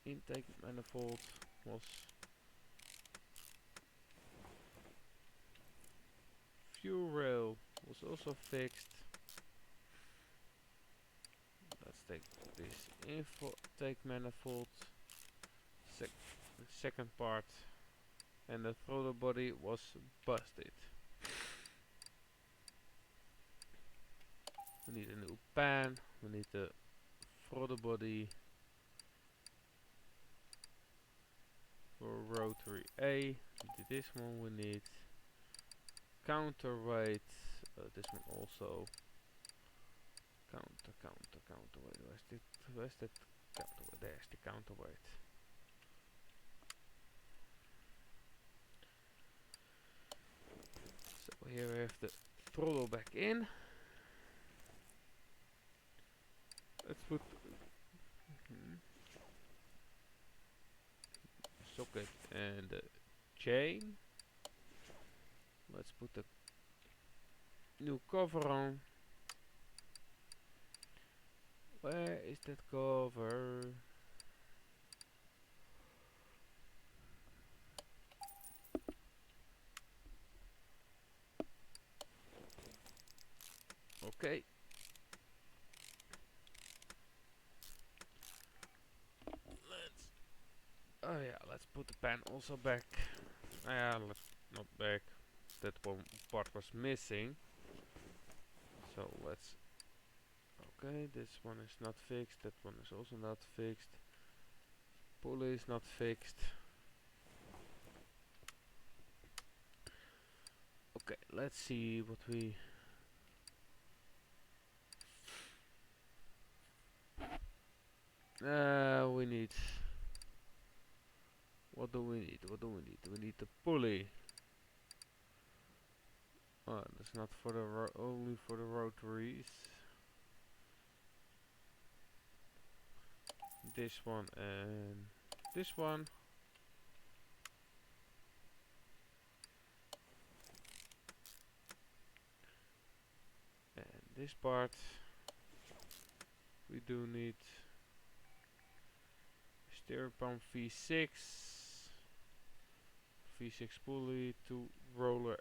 Intake manifold was fuel rail was also fixed. Let's take this intake manifold, second part, and the throttle body was busted. We need a new pan, we need the throttle body for rotary A. This one we need. Counterweight, this one also. Counterweight, where's that counterweight? There's the counterweight. So here we have the throttle back in. Let's put socket and the chain. Let's put the new cover on. Where is that cover? Okay. Let's put the pan also back. Let's not back. That one part was missing. So let's. Okay, this one is not fixed. That one is also not fixed. Pulley is not fixed. Okay, let's see what we. We need What do we need? What do we need? We need the pulley. Oh, that's not for the only for the rotaries. This one and this one. And this part. We do need steering pump V6. V6 pulley, 2 roller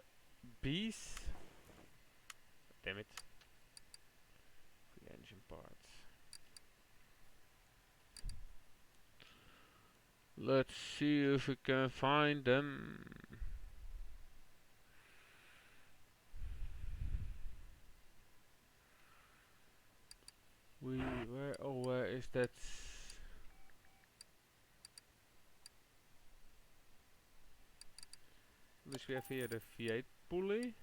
B's. Damn it. The engine parts. Let's see if we can find them. Where is that? At we have here the V8 pulley.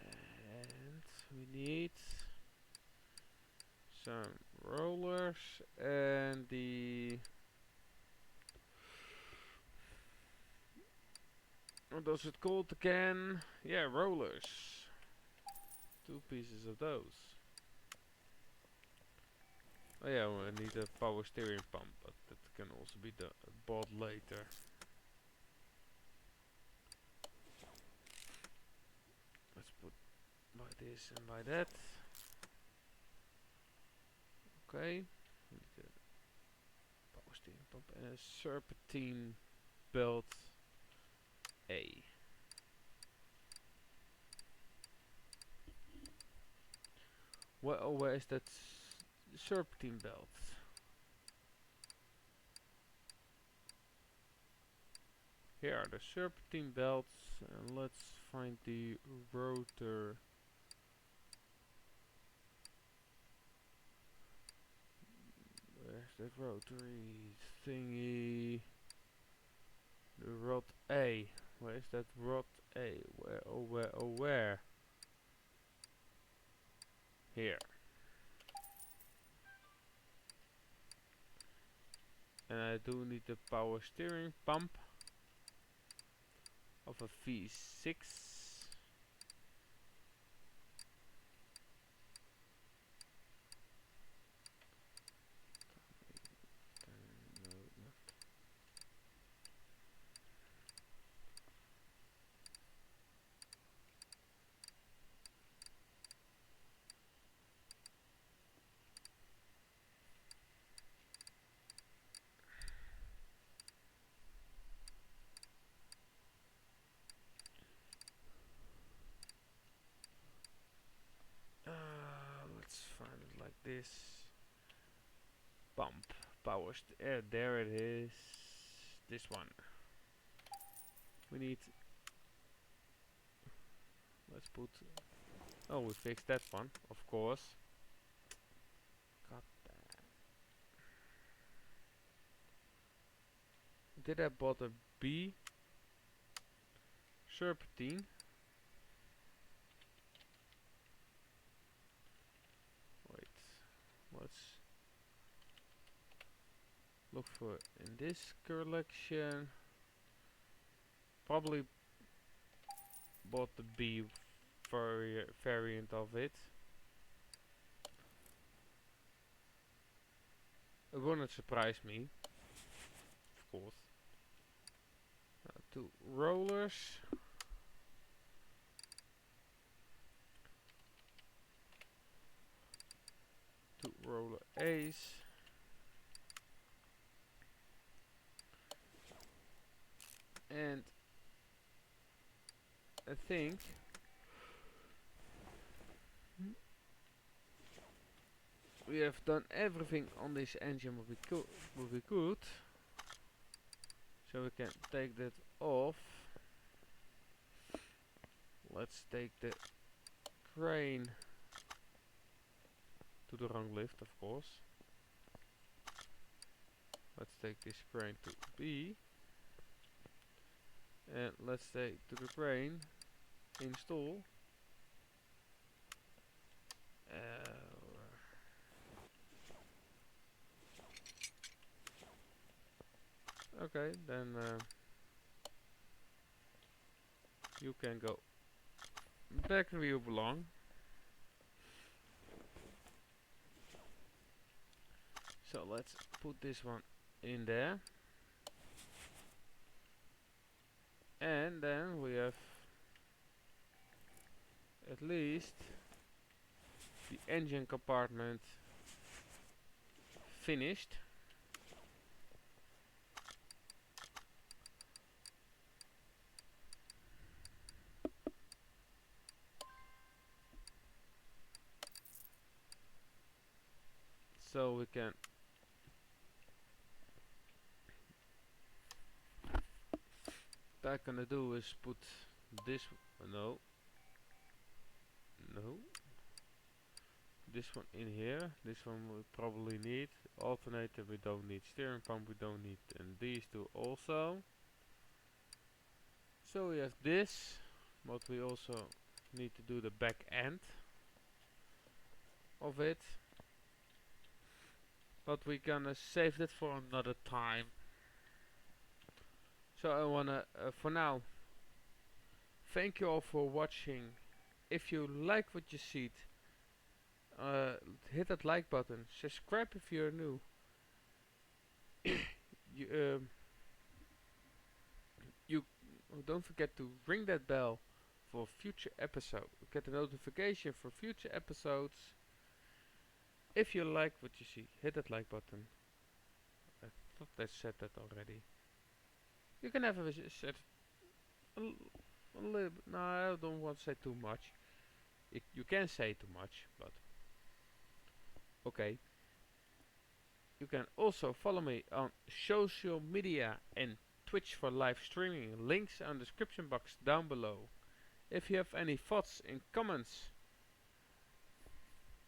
And we need some rollers and the... What was it called again? Yeah, rollers. 2 pieces of those. Oh yeah, we need a power steering pump, but that can also be bought later. Let's put by this and by that. Okay. We need a power steering pump and a serpentine belt A. Where is that serpentine belt? Here are the serpentine belts, and let's find the rotor. Where's that rotary thingy? The rod A. Where is that rod A? Where? Oh where? Oh where? Here. And I do need the power steering pump of a V6. Let's find it like this. Pump. There it is. This one. We need... Let's put... Oh, we fixed that one, of course. Got that. Did I bought a B? Serpentine. Wait. Let's look for it in this collection. Probably bought the B variant of it. It wouldn't surprise me, of course. 2 rollers. 2 roller A's. And I think we have done everything on this engine what we could. So we can take that off. Let's take the crane to the wrong lift, of course. Let's take this crane to B. And let's take to the crane, install. Okay, then you can go back where you belong. So let's put this one in there. And then we have at least the engine compartment finished. So we can what I'm gonna do is put this no no this one in here. This one we probably need. Alternator we don't need. Steering pump we don't need. And these two also. So we have this, but we also need to do the back end of it. But we're gonna save that for another time. So I wanna, for now, thank you all for watching. If you like what you see, hit that like button. Subscribe if you're new. you, you don't forget to ring that bell for future episodes. Get a notification for future episodes. If you like what you see, hit that like button. I thought I said that already. You can have a set a little. No, I don't want to say too much. You can say too much, but okay. You can also follow me on social media and Twitch for live streaming. Links on the description box down below. If you have any thoughts and comments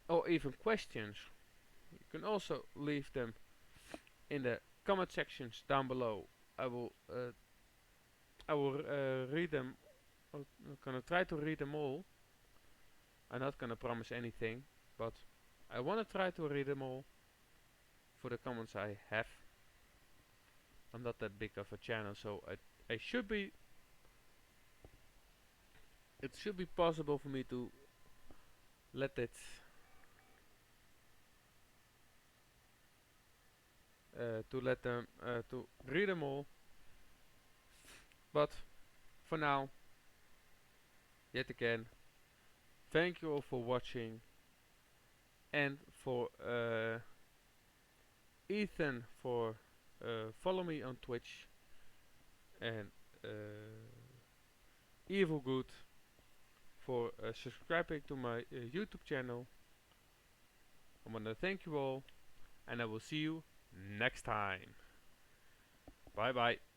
or even questions, you can also leave them in the comment sections down below. I will read them. I'm gonna try to read them all. I'm not gonna promise anything, but I wanna try to read them all for the comments I have. I'm not that big of a channel, so I should be. It should be possible for me to let it to read them all. But for now, yet again, thank you all for watching, and for Ethan for follow me on Twitch, and Evil Good for subscribing to my YouTube channel. I wanna thank you all, and I will see you next time. Bye bye.